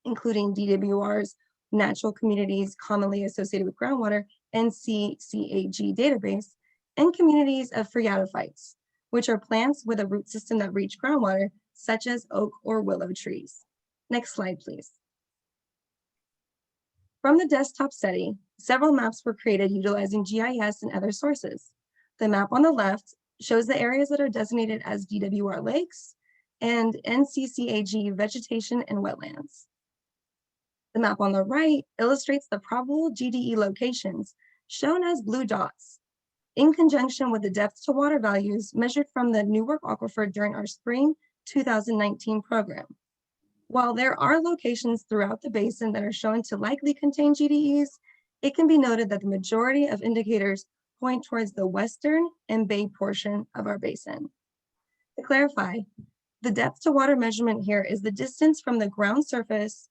including DWR's Natural Communities Commonly Associated with Groundwater, NCCAG database, and communities of phreatophytes, which are plants with a root system that reach groundwater, such as oak or willow trees. Next slide, please. From the desktop study, several maps were created utilizing GIS and other sources. The map on the left shows the areas that are designated as DWR lakes and NCCAG vegetation and wetlands. The map on the right illustrates the probable GDE locations shown as blue dots in conjunction with the depth to water values measured from the Newark Aquifer during our spring 2019 program. While there are locations throughout the basin that are shown to likely contain GDEs, it can be noted that the majority of indicators point towards the western and bay portion of our basin. To clarify, the depth to water measurement here is the distance from the ground surface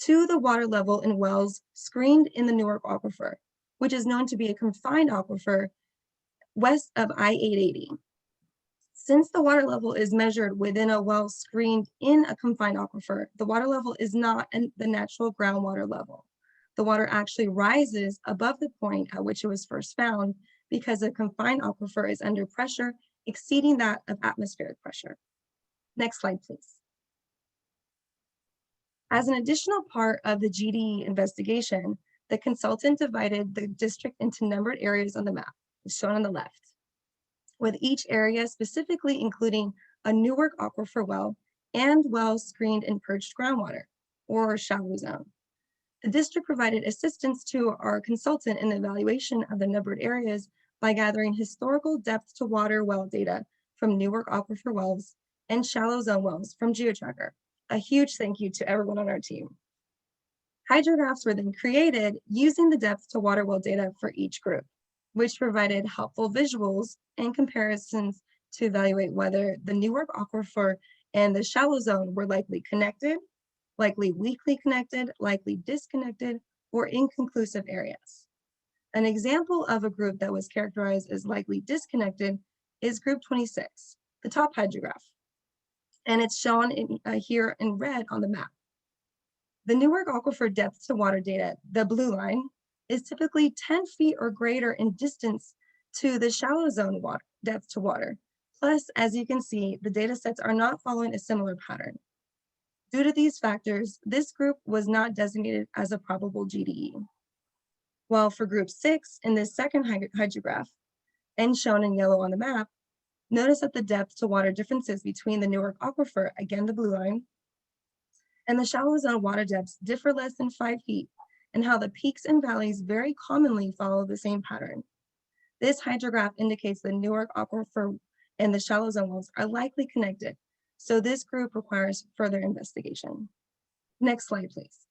to the water level in wells screened in the Newark Aquifer, which is known to be a confined aquifer west of I-880. Since the water level is measured within a well screened in a confined aquifer, the water level is not the natural groundwater level. The water actually rises above the point at which it was first found because a confined aquifer is under pressure exceeding that of atmospheric pressure. Next slide, please. As an additional part of the GDE investigation, the consultant divided the district into numbered areas on the map, shown on the left, with each area specifically including a Newark Aquifer well and wells screened in purged groundwater, or shallow zone. The district provided assistance to our consultant in the evaluation of the numbered areas by gathering historical depth to water well data from Newark Aquifer wells and shallow zone wells from GeoTracker. A huge thank you to everyone on our team. Hydrographs were then created using the depth to water well data for each group, which provided helpful visuals and comparisons to evaluate whether the Newark Aquifer and the shallow zone were likely connected, likely weakly connected, likely disconnected, or inconclusive areas. An example of a group that was characterized as likely disconnected is group 26, the top hydrograph, and it's shown here in red on the map. The Newark Aquifer depth to water data, the blue line, is typically 10 feet or greater in distance to the shallow zone water, depth to water. Plus, as you can see, the data sets are not following a similar pattern. Due to these factors, this group was not designated as a probable GDE. While for group 6 in this second hydrograph, and shown in yellow on the map, notice that the depth to water differences between the Newark Aquifer, again the blue line, and the shallow zone water depths differ less than 5 feet, and how the peaks and valleys very commonly follow the same pattern. This hydrograph indicates the Newark Aquifer and the shallow zone wells are likely connected, so this group requires further investigation. Next slide, please.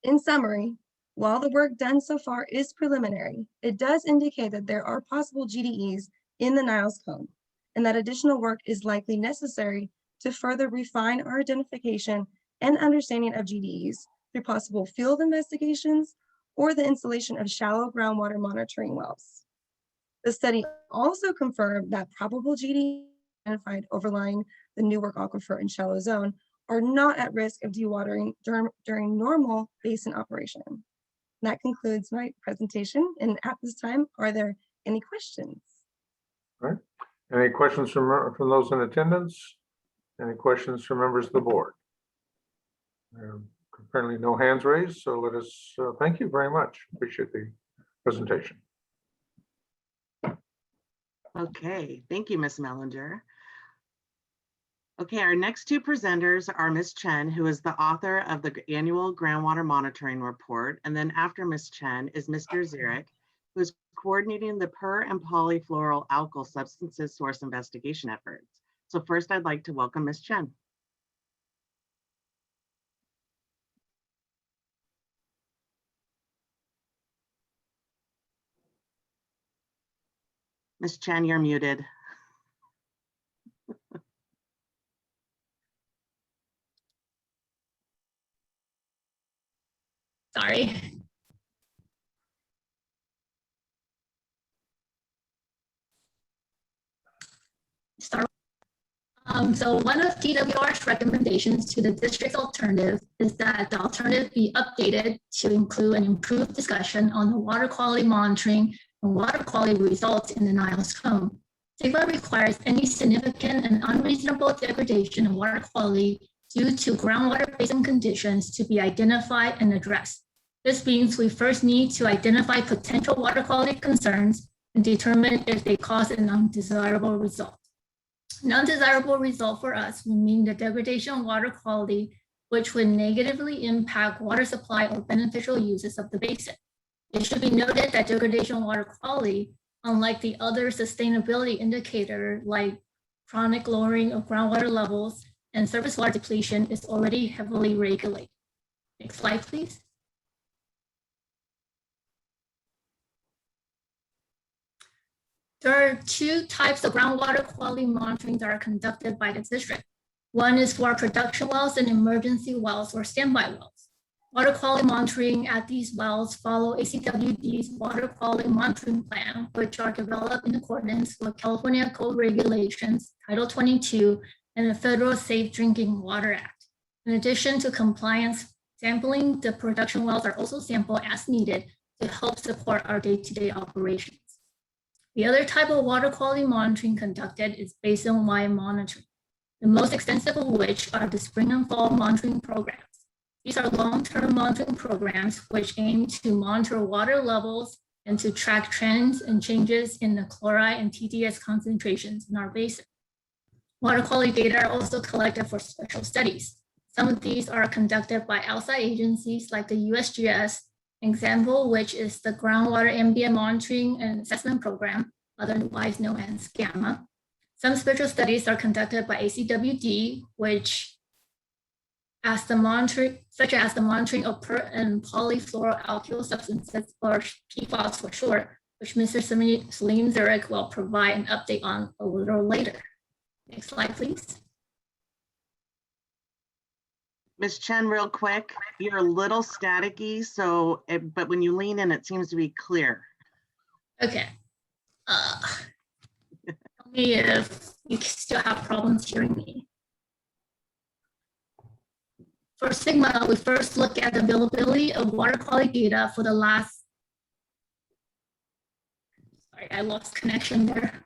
In summary, while the work done so far is preliminary, it does indicate that there are possible GDEs in the Niles cone, and that additional work is likely necessary to further refine our identification and understanding of GDEs through possible field investigations or the installation of shallow groundwater monitoring wells. The study also confirmed that probable GDEs identified overlying the Newark Aquifer and shallow zone are not at risk of dewatering during normal basin operation. That concludes my presentation. And at this time, are there any questions? All right. Any questions from those in attendance? Any questions from members of the board? Apparently no hands raised, so let us thank you very much. Appreciate the presentation. Okay, thank you, Ms. Mellinger. Okay, our next two presenters are Ms. Chen, who is the author of the annual groundwater monitoring report. And then after Ms. Chen is Mr. Zurich, who is coordinating the per and polyfluoral alkyl substances source investigation efforts. So first I'd like to welcome Ms. Chen. Ms. Chen, you're muted. Sorry. Start. So one of DWR's recommendations to the district's alternative is that the alternative be updated to include an improved discussion on the water quality monitoring and water quality results in the Niles cone. SIGMA requires any significant and unreasonable degradation in water quality due to groundwater basin conditions to be identified and addressed. This means we first need to identify potential water quality concerns and determine if they cause an undesirable result. An undesirable result for us would mean the degradation of water quality, which would negatively impact water supply or beneficial uses of the basin. It should be noted that degradation of water quality, unlike the other sustainability indicator like chronic lowering of groundwater levels and surface water depletion, is already heavily regulated. Next slide, please. There are two types of groundwater quality monitoring that are conducted by the district. One is for production wells and emergency wells or standby wells. Water quality monitoring at these wells follow ACWD's water quality monitoring plan, which are developed in accordance with California Code Regulations, Title 22, and the Federal Safe Drinking Water Act. In addition to compliance sampling, the production wells are also sampled as needed to help support our day-to-day operations. The other type of water quality monitoring conducted is basin-wide monitoring, the most extensive of which are the spring and fall monitoring programs. These are long-term monitoring programs which aim to monitor water levels and to track trends and changes in the chloride and TDS concentrations in our basin. Water quality data are also collected for special studies. Some of these are conducted by outside agencies like the USGS, example which is the Groundwater Ambient Monitoring and Assessment Program, otherwise known as GAMMA. Some special studies are conducted by ACWD, such as the monitoring of per and polyfluoroalkyl substances, or Pfas for short, which Mr. Salim Zurich will provide an update on a little later. Next slide, please. Ms. Chen, real quick, you're a little staticky, but when you lean in, it seems to be clear. Okay. Tell me if you still have problems hearing me. For SIGMA, we first look at the availability of water quality data for the last, sorry, I lost connection there.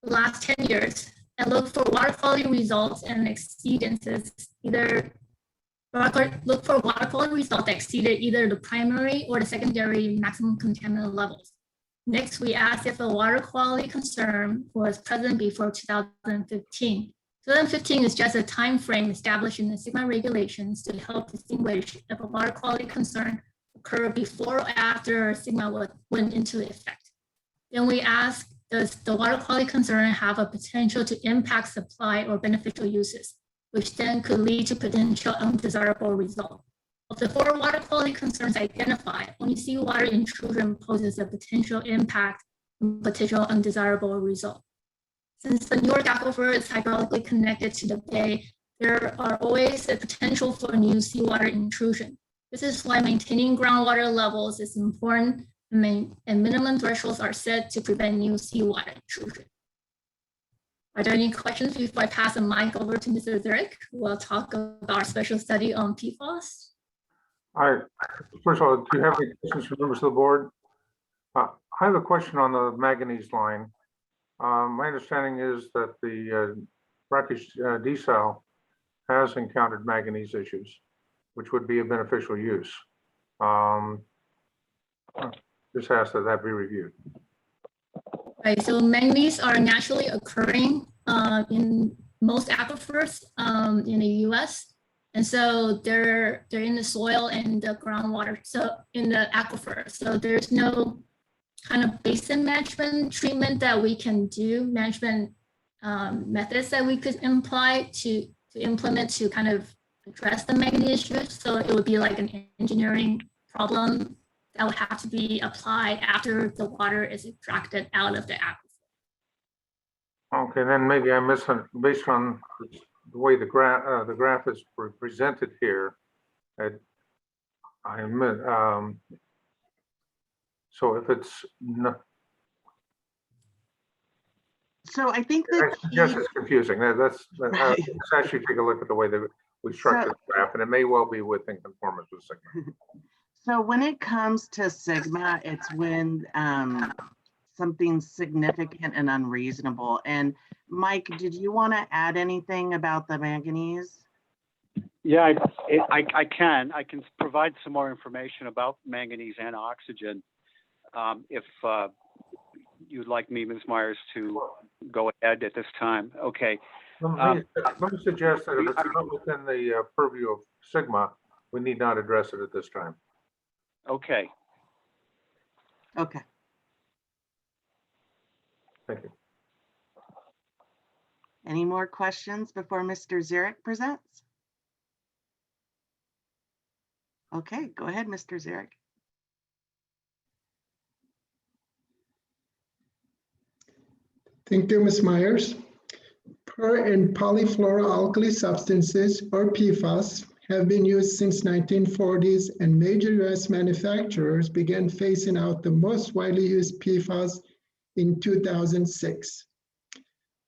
The last 10 years, and look for water quality results and exceedances, look for water quality results that exceeded either the primary or the secondary maximum contaminant levels. Next, we asked if a water quality concern was present before 2015. 2015 is just a time frame established in the SIGMA regulations to help distinguish if a water quality concern occurred before or after SIGMA went into effect. Then we asked, does the water quality concern have a potential to impact supply or beneficial uses, which then could lead to potential undesirable results? Of the 4 water quality concerns identified, only seawater intrusion poses a potential impact and potential undesirable result. Since the Newark Aquifer is hydraulically connected to the bay, there are always a potential for new seawater intrusion. This is why maintaining groundwater levels is important, and minimum thresholds are set to prevent new seawater intrusion. Are there any questions before I pass the mic over to Mr. Zurich, who will talk about our special study on PFAS? First of all, do you have any questions from members of the board? I have a question on the manganese line. My understanding is that the brackish desal has encountered manganese issues, which would be a beneficial use. Just ask that that be reviewed. Right, so manganese are naturally occurring in most aquifers in the US. And so they're in the soil and the groundwater, so in the aquifer. So there's no kind of basin management treatment that we can do, management methods that we could implement to kind of address the manganese issues. So it would be like an engineering problem that would have to be applied after the water is extracted out of the aquifer. Okay, then maybe I missed based on the way the graph is presented here. I'm, so if it's not, So I think I the suggest key, it's confusing. Let's Right. actually take a look at the way that we structured the graph, and it may well be within conformance with Sigma. so when it comes to sigma, it's when something significant and unreasonable. And Mike, did you want to add anything about the manganese? Yeah, I can provide some more information about manganese and oxygen. If you'd like me, Ms. Myers, to go ahead at this time. Okay. Let me suggest that if it's not within the purview of Sigma, we need not address it at this time. Okay. Okay. Thank you. Any more questions before Mr. Zurich presents? Okay, go ahead, Mr. Zurich. Thank you, Ms. Myers. Per and polyfluoroalkyl substances, or PFAS, have been used since 1940s, and major US manufacturers began phasing out the most widely used PFAS in 2006.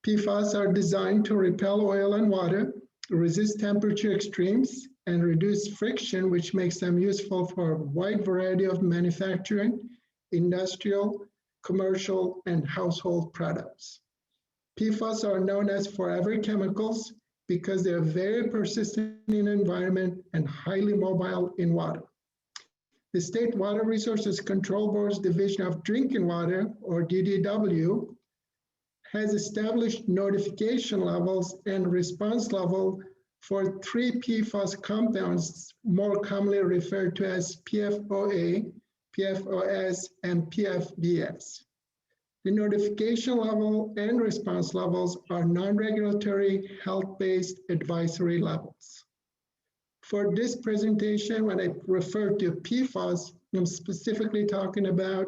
PFAS are designed to repel oil and water, resist temperature extremes, and reduce friction, which makes them useful for a wide variety of manufacturing, industrial, commercial, and household products. PFAS are known as forever chemicals because they are very persistent in the environment and highly mobile in water. The State Water Resources Control Board's Division of Drinking Water, or DDW, has established notification levels and response level for 3 PFAS compounds, more commonly referred to as PFOA, PFOS, and PFBS. The notification level and response levels are non-regulatory, health-based advisory levels. For this presentation, when I refer to PFAS, I'm specifically talking about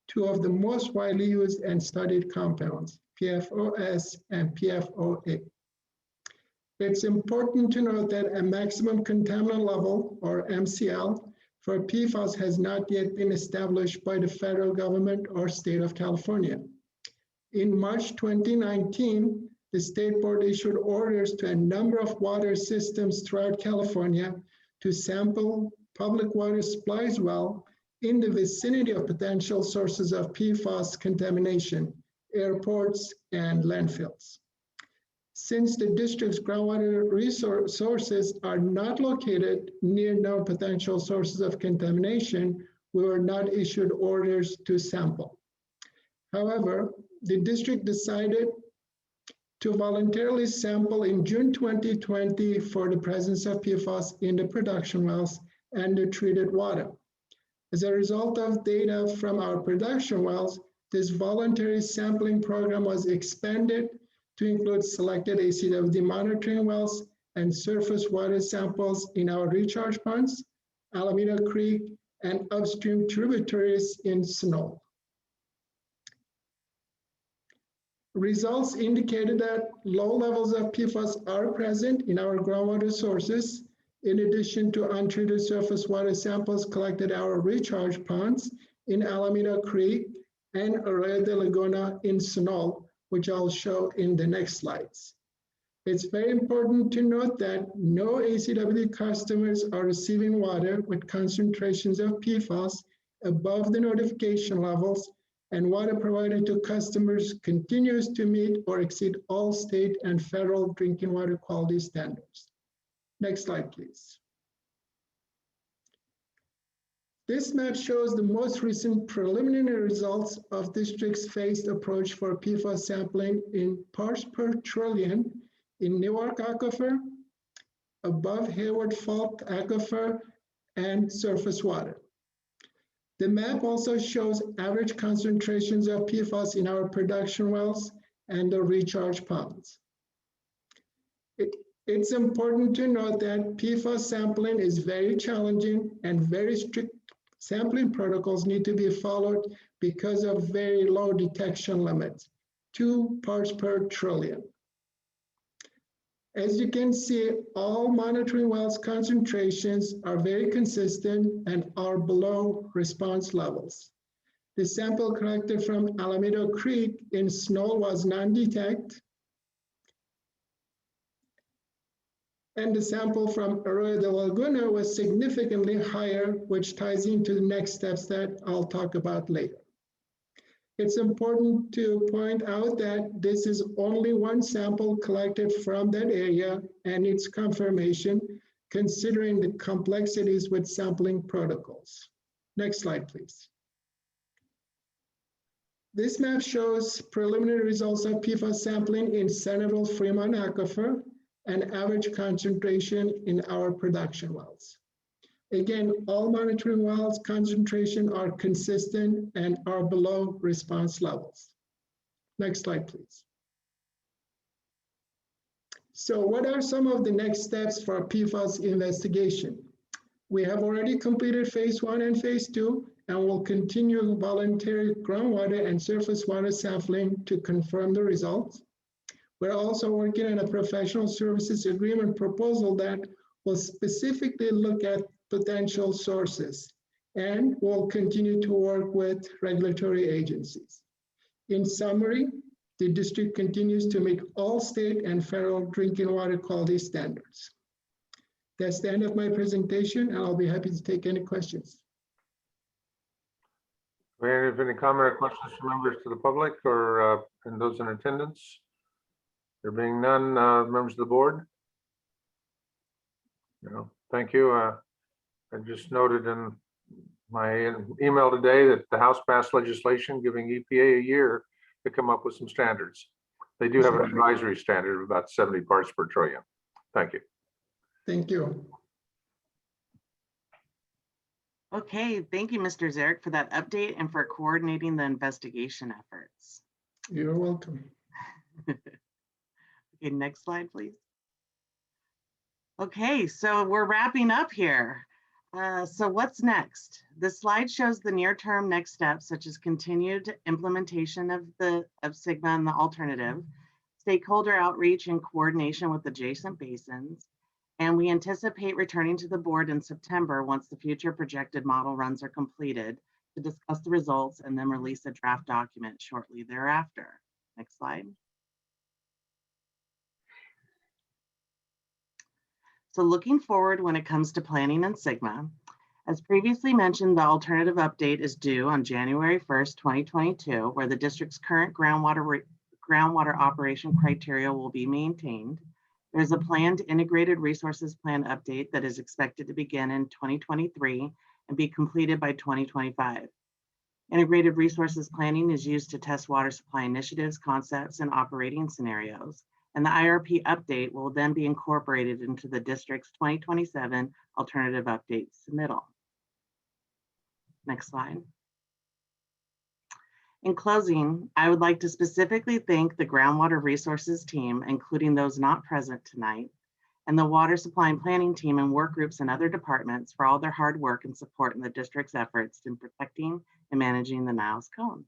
2 of the most widely used and studied compounds, PFOS and PFOA. It's important to note that a maximum contaminant level, or MCL, for PFAS has not yet been established by the federal government or state of California. In March 2019, the state board issued orders to a number of water systems throughout California to sample public water supplies well in the vicinity of potential sources of PFAS contamination, airports, and landfills. Since the district's groundwater resources are not located near known potential sources of contamination, we were not issued orders to sample. However, the district decided to voluntarily sample in June 2020 for the presence of PFAS in the production wells and the treated water. As a result of data from our production wells, this voluntary sampling program was expanded to include selected ACWD monitoring wells and surface water samples in our recharge ponds, Alameda Creek, and upstream tributaries in Snow. Results indicated that low levels of PFAS are present in our groundwater sources, in addition to untreated surface water samples collected at our recharge ponds in Alameda Creek and Arroyo de Laguna in Snow, which I'll show in the next slides. It's very important to note that no ACWD customers are receiving water with concentrations of PFAS above the notification levels, and water provided to customers continues to meet or exceed all state and federal drinking water quality standards. Next slide, please. This map shows the most recent preliminary results of district's phased approach for PFAS sampling in parts per trillion in Newark Aquifer, above Hayward Fault Aquifer, and surface water. The map also shows average concentrations of PFAS in our production wells and the recharge ponds. It's important to note that PFAS sampling is very challenging and very strict sampling protocols need to be followed because of very low detection limits, 2 parts per trillion. As you can see, all monitoring wells concentrations are very consistent and are below response levels. The sample collected from Alameda Creek in Snow was non-detect, and the sample from Arroyo de la Laguna was significantly higher, which ties into the next steps that I'll talk about later. It's important to point out that this is only one sample collected from that area and its confirmation, considering the complexities with sampling protocols. Next slide, please. This map shows preliminary results of PFAS sampling in Central Fremont Aquifer and average concentration in our production wells. Again, all monitoring wells concentration are consistent and are below response levels. Next slide, please. So what are some of the next steps for PFAS investigation? We have already completed phase 1 and phase 2, and will continue voluntary groundwater and surface water sampling to confirm the results. We're also working on a professional services agreement proposal that will specifically look at potential sources, and will continue to work with regulatory agencies. In summary, the district continues to meet all state and federal drinking water quality standards. That's the end of my presentation, and I'll be happy to take any questions. Do we have any comment or questions from members to the public or and those in attendance? There being none, members of the board? No, thank you. I just noted in my email today that the House passed legislation giving EPA a year to come up with some standards. They do have an advisory standard of about 70 parts per trillion. Thank you. Thank you. Okay, thank you, Mr. Zarek, for that update and for coordinating the investigation efforts. You're welcome. Okay, next slide, please. Okay, so we're wrapping up here. So what's next? This slide shows the near-term next steps, such as continued implementation of SIGMA and the alternative, stakeholder outreach and coordination with adjacent basins, and we anticipate returning to the board in September once the future projected model runs are completed to discuss the results and then release a draft document shortly thereafter. Next slide. So looking forward when it comes to planning and SIGMA, as previously mentioned, the alternative update is due on January 1st, 2022, where the district's current groundwater operation criteria will be maintained. There's a planned integrated resources plan update that is expected to begin in 2023 and be completed by 2025. Integrated resources planning is used to test water supply initiatives, concepts, and operating scenarios. And the IRP update will then be incorporated into the district's 2027 alternative update submittal. Next slide. In closing, I would like to specifically thank the groundwater resources team, including those not present tonight, and the water supply and planning team and work groups and other departments for all their hard work and support in the district's efforts in protecting and managing the Niles cone.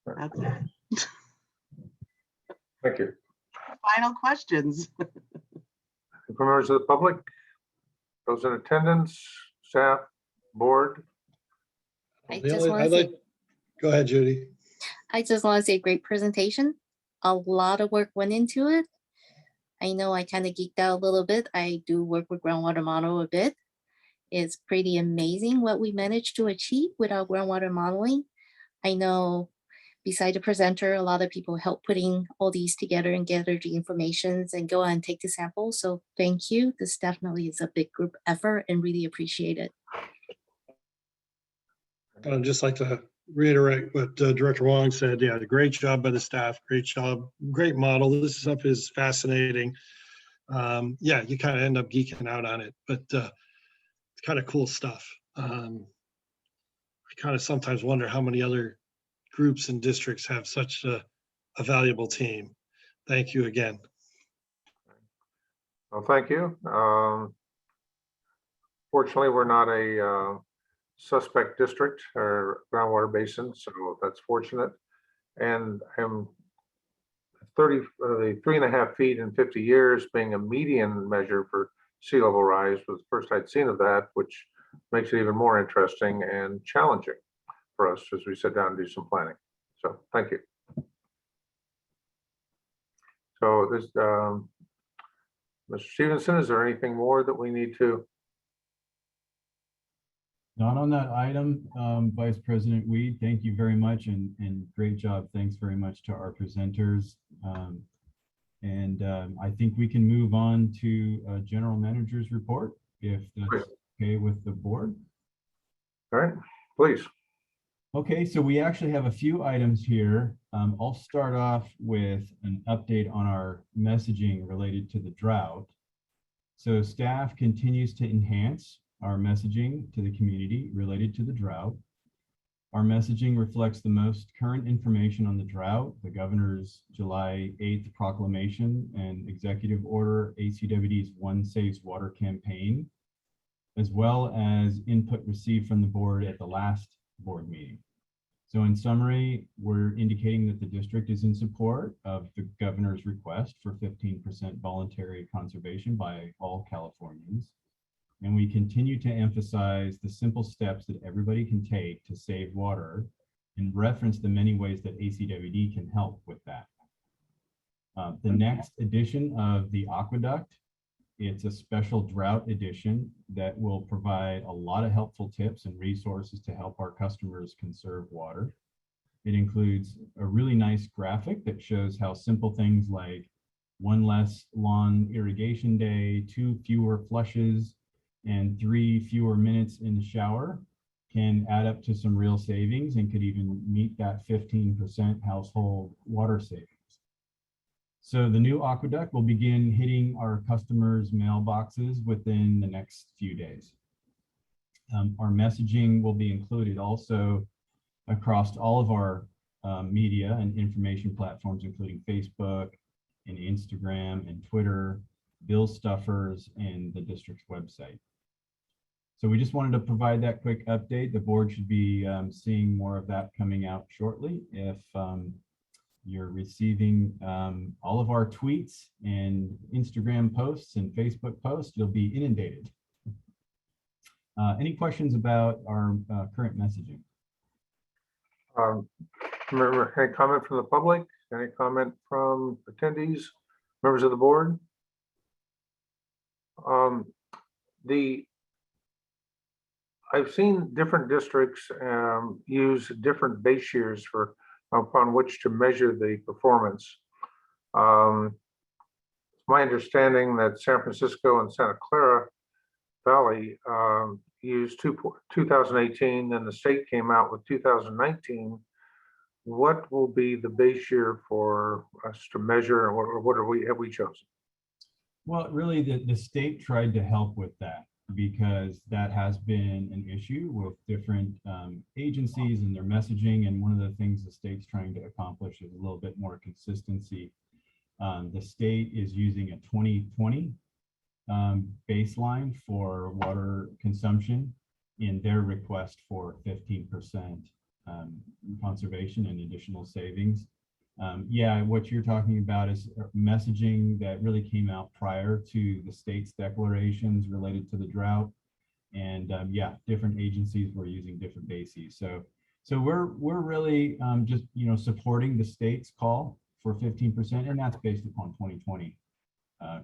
That's it. Thank you. Final questions. From members of the public, those in attendance, staff, board. Go ahead, Judy. I just want to say great presentation. A lot of work went into it. I know I kind of geeked out a little bit. I do work with Groundwater Model a bit. It's pretty amazing what we managed to achieve with our groundwater modeling. I know beside the presenter, a lot of people help putting all these together and gather the information and go and take the sample. So thank you. This definitely is a big group effort and really appreciate it. I'd just like to reiterate what Director Wong said. Yeah, great job by the staff. Great job. Great model. This stuff is fascinating. Yeah, you kind of end up geeking out on it, but it's kind of cool stuff. I kind of sometimes wonder how many other groups and districts have such a valuable team. Thank you again. Well, thank you. Fortunately, we're not a suspect district or groundwater basin, so that's fortunate. And I'm the 3.5 feet in 50 years being a median measure for sea level rise was the first I'd seen of that, which makes it even more interesting and challenging for us as we sit down and do some planning. So thank you. So this, Mr. Stevenson, is there anything more that we need to? Not on that item, Vice President Weed, thank you very much and great job. Thanks very much to our presenters. I think we can move on to General Manager's report, if that's okay with the board. All right, please. Okay, so we actually have a few items here. I'll start off with an update on our messaging related to the drought. So staff continues to enhance our messaging to the community related to the drought. Our messaging reflects the most current information on the drought, the governor's July 8th proclamation and executive order ACWD's One Saves Water campaign, as well as input received from the board at the last board meeting. So in summary, we're indicating that the district is in support of the governor's request for 15% voluntary conservation by all Californians. And we continue to emphasize the simple steps that everybody can take to save water and reference the many ways that ACWD can help with that. The next edition of the Aqueduct, it's a special drought edition that will provide a lot of helpful tips and resources to help our customers conserve water. It includes a really nice graphic that shows how simple things like 1 less lawn irrigation day, 2 fewer flushes, and 3 fewer minutes in the shower can add up to some real savings and could even meet that 15% household water savings. So the new aqueduct will begin hitting our customers' mailboxes within the next few days. Our messaging will be included also across all of our media and information platforms, including Facebook and Instagram and Twitter, bill stuffers, and the district's website. So we just wanted to provide that quick update. The board should be seeing more of that coming out shortly. If you're receiving all of our tweets and Instagram posts and Facebook posts, you'll be inundated. Any questions about our current messaging? Remember, any comment from the public? Any comment from attendees, members of the board? I've seen different districts use different base years for upon which to measure the performance. It's my understanding that San Francisco and Santa Clara Valley used 2018, and the state came out with 2019. What will be the base year for us to measure, or what have we chosen? Well, really, the state tried to help with that, because that has been an issue with different agencies and their messaging. And one of the things the state's trying to accomplish is a little bit more consistency. The state is using a 2020 baseline for water consumption in their request for 15% conservation and additional savings. Yeah, what you're talking about is messaging that really came out prior to the state's declarations related to the drought. And yeah, different agencies were using different bases. So we're really just, supporting the state's call for 15%, and that's based upon 2020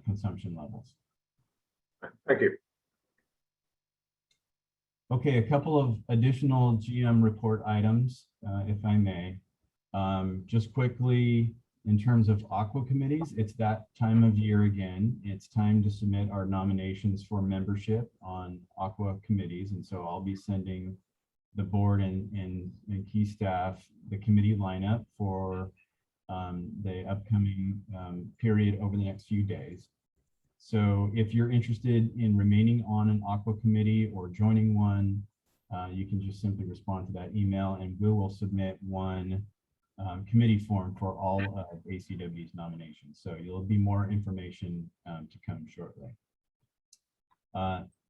consumption levels. Thank you. Okay, a couple of additional GM report items, if I may. Just quickly, in terms of Aqua committees, it's that time of year again. It's time to submit our nominations for membership on Aqua committees. And so I'll be sending the board and key staff the committee lineup for the upcoming period over the next few days. So if you're interested in remaining on an Aqua committee or joining one, you can just simply respond to that email, and we will submit one committee form for all of ACW's nominations. So you'll be more information to come shortly.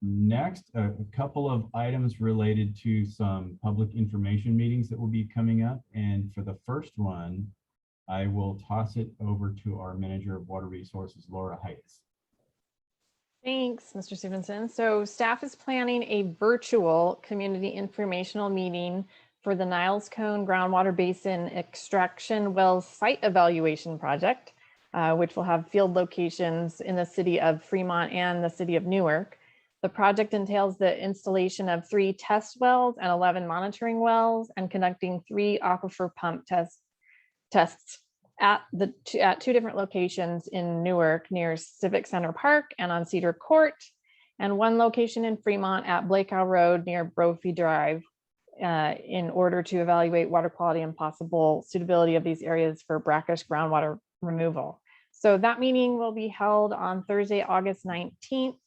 Next, a couple of items related to some public information meetings that will be coming up. And for the first one, I will toss it over to our Manager of Water Resources, Laura Heights. Thanks, Mr. Stevenson. So staff is planning a virtual community informational meeting for the Niles Cone Groundwater Basin Extraction Well Site Evaluation Project, which will have field locations in the city of Fremont and the city of Newark. The project entails the installation of 3 test wells and 11 monitoring wells and conducting 3 aquifer pump tests at 2 different locations in Newark near Civic Center Park and on Cedar Court, and 1 location in Fremont at Blakeow Road near Brophy Drive in order to evaluate water quality and possible suitability of these areas for brackish groundwater removal. So that meeting will be held on Thursday, August 19th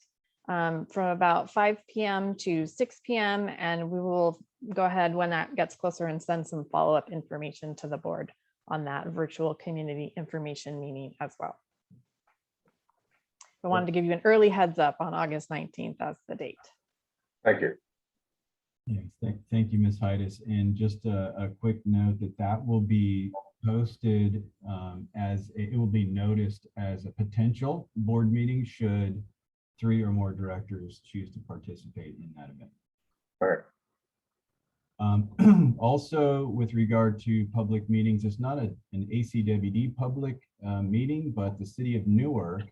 from about 5 p.m. to 6 p.m. And we will go ahead when that gets closer and send some follow-up information to the board on that virtual community information meeting as well. I wanted to give you an early heads up on August 19th as the date. Thank you. Yes, thank you, Ms. Heights. And just a quick note that will be posted it will be noticed as a potential board meeting should 3 or more directors choose to participate in that event. All right. Also, with regard to public meetings, it's not an ACWD public meeting, but the city of Newark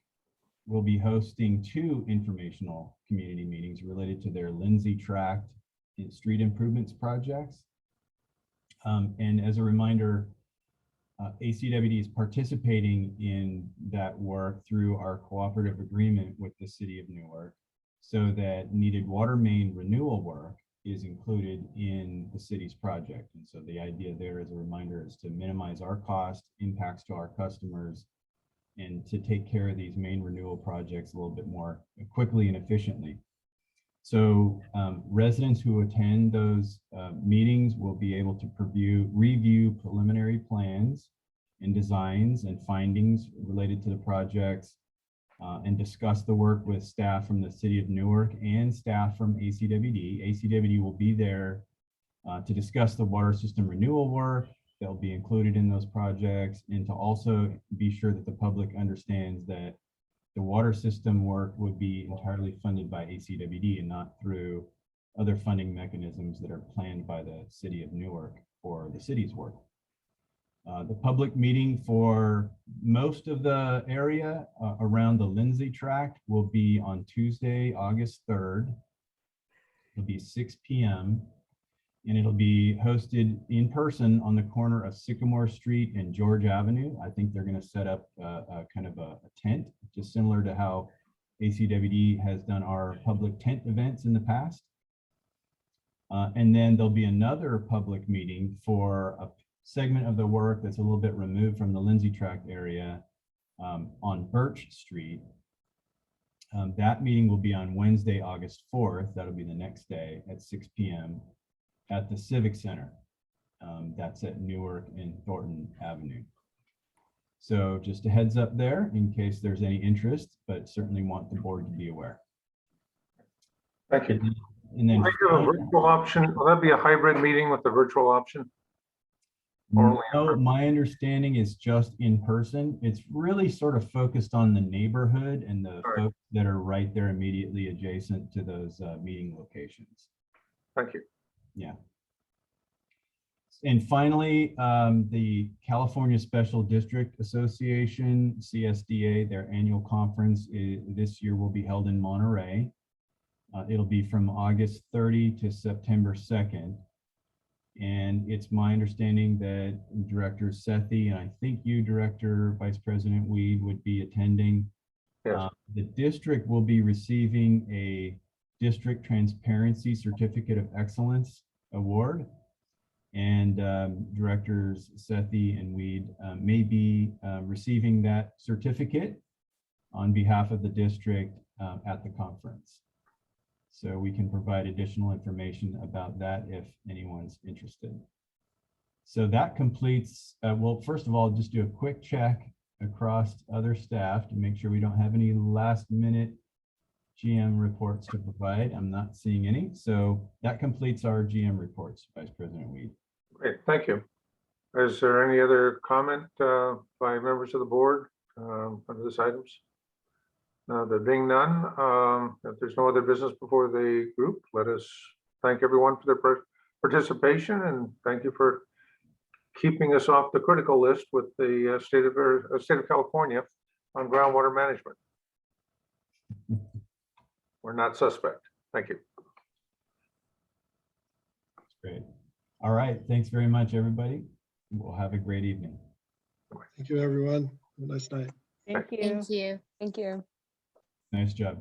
will be hosting 2 informational community meetings related to their Lindsay Tract and street improvements projects. And as a reminder, ACWD is participating in that work through our cooperative agreement with the city of Newark, so that needed water main renewal work is included in the city's project. And so the idea there, as a reminder, is to minimize our cost impacts to our customers and to take care of these main renewal projects a little bit more quickly and efficiently. So residents who attend those meetings will be able to review preliminary plans and designs and findings related to the projects and discuss the work with staff from the city of Newark and staff from ACWD. ACWD will be there to discuss the water system renewal work that will be included in those projects, and to also be sure that the public understands that the water system work would be entirely funded by ACWD and not through other funding mechanisms that are planned by the city of Newark for the city's work. The public meeting for most of the area around the Lindsay Tract will be on Tuesday, August 3rd. It'll be 6 p.m. and it'll be hosted in person on the corner of Sycamore Street and George Avenue. I think they're going to set up kind of a tent, just similar to how ACWD has done our public tent events in the past. And then there'll be another public meeting for a segment of the work that's a little bit removed from the Lindsay Tract area on Birch Street. That meeting will be on Wednesday, August 4th. That'll be the next day at 6 p.m. at the Civic Center. That's at Newark and Thornton Avenue. So just a heads up there in case there's any interest, but certainly want the board to be aware. Thank you. And then will they do a virtual option? Will that be a hybrid meeting with the virtual option? No, my understanding is just in person. It's really sort of focused on the neighborhood and the folks that are right there immediately adjacent to those meeting locations. Thank you. Yeah. And finally, the California Special District Association, CSDA, their annual conference this year will be held in Monterey. It'll be from August 30 to September 2nd. And it's my understanding that Director Sethi, and I think you, Director Vice President Weed, would be attending. Yes. The district will be receiving a District Transparency Certificate of Excellence Award. And Directors Sethi and Weed may be receiving that certificate on behalf of the district at the conference. So we can provide additional information about that if anyone's interested. So that completes, well, first of all, just do a quick check across other staff to make sure we don't have any last minute GM reports to provide. I'm not seeing any. So that completes our GM reports, Vice President Weed. Great, thank you. Is there any other comment by members of the board under this items? There being none, if there's no other business before the group, let us thank everyone for their participation, and thank you for keeping us off the critical list with the state of California on groundwater management. We're not suspect. Thank you. That's great. All right. Thanks very much, everybody. We'll have a great evening. Thank you, everyone. Have a nice night. Thank you. Thank you. Thank you. Nice job.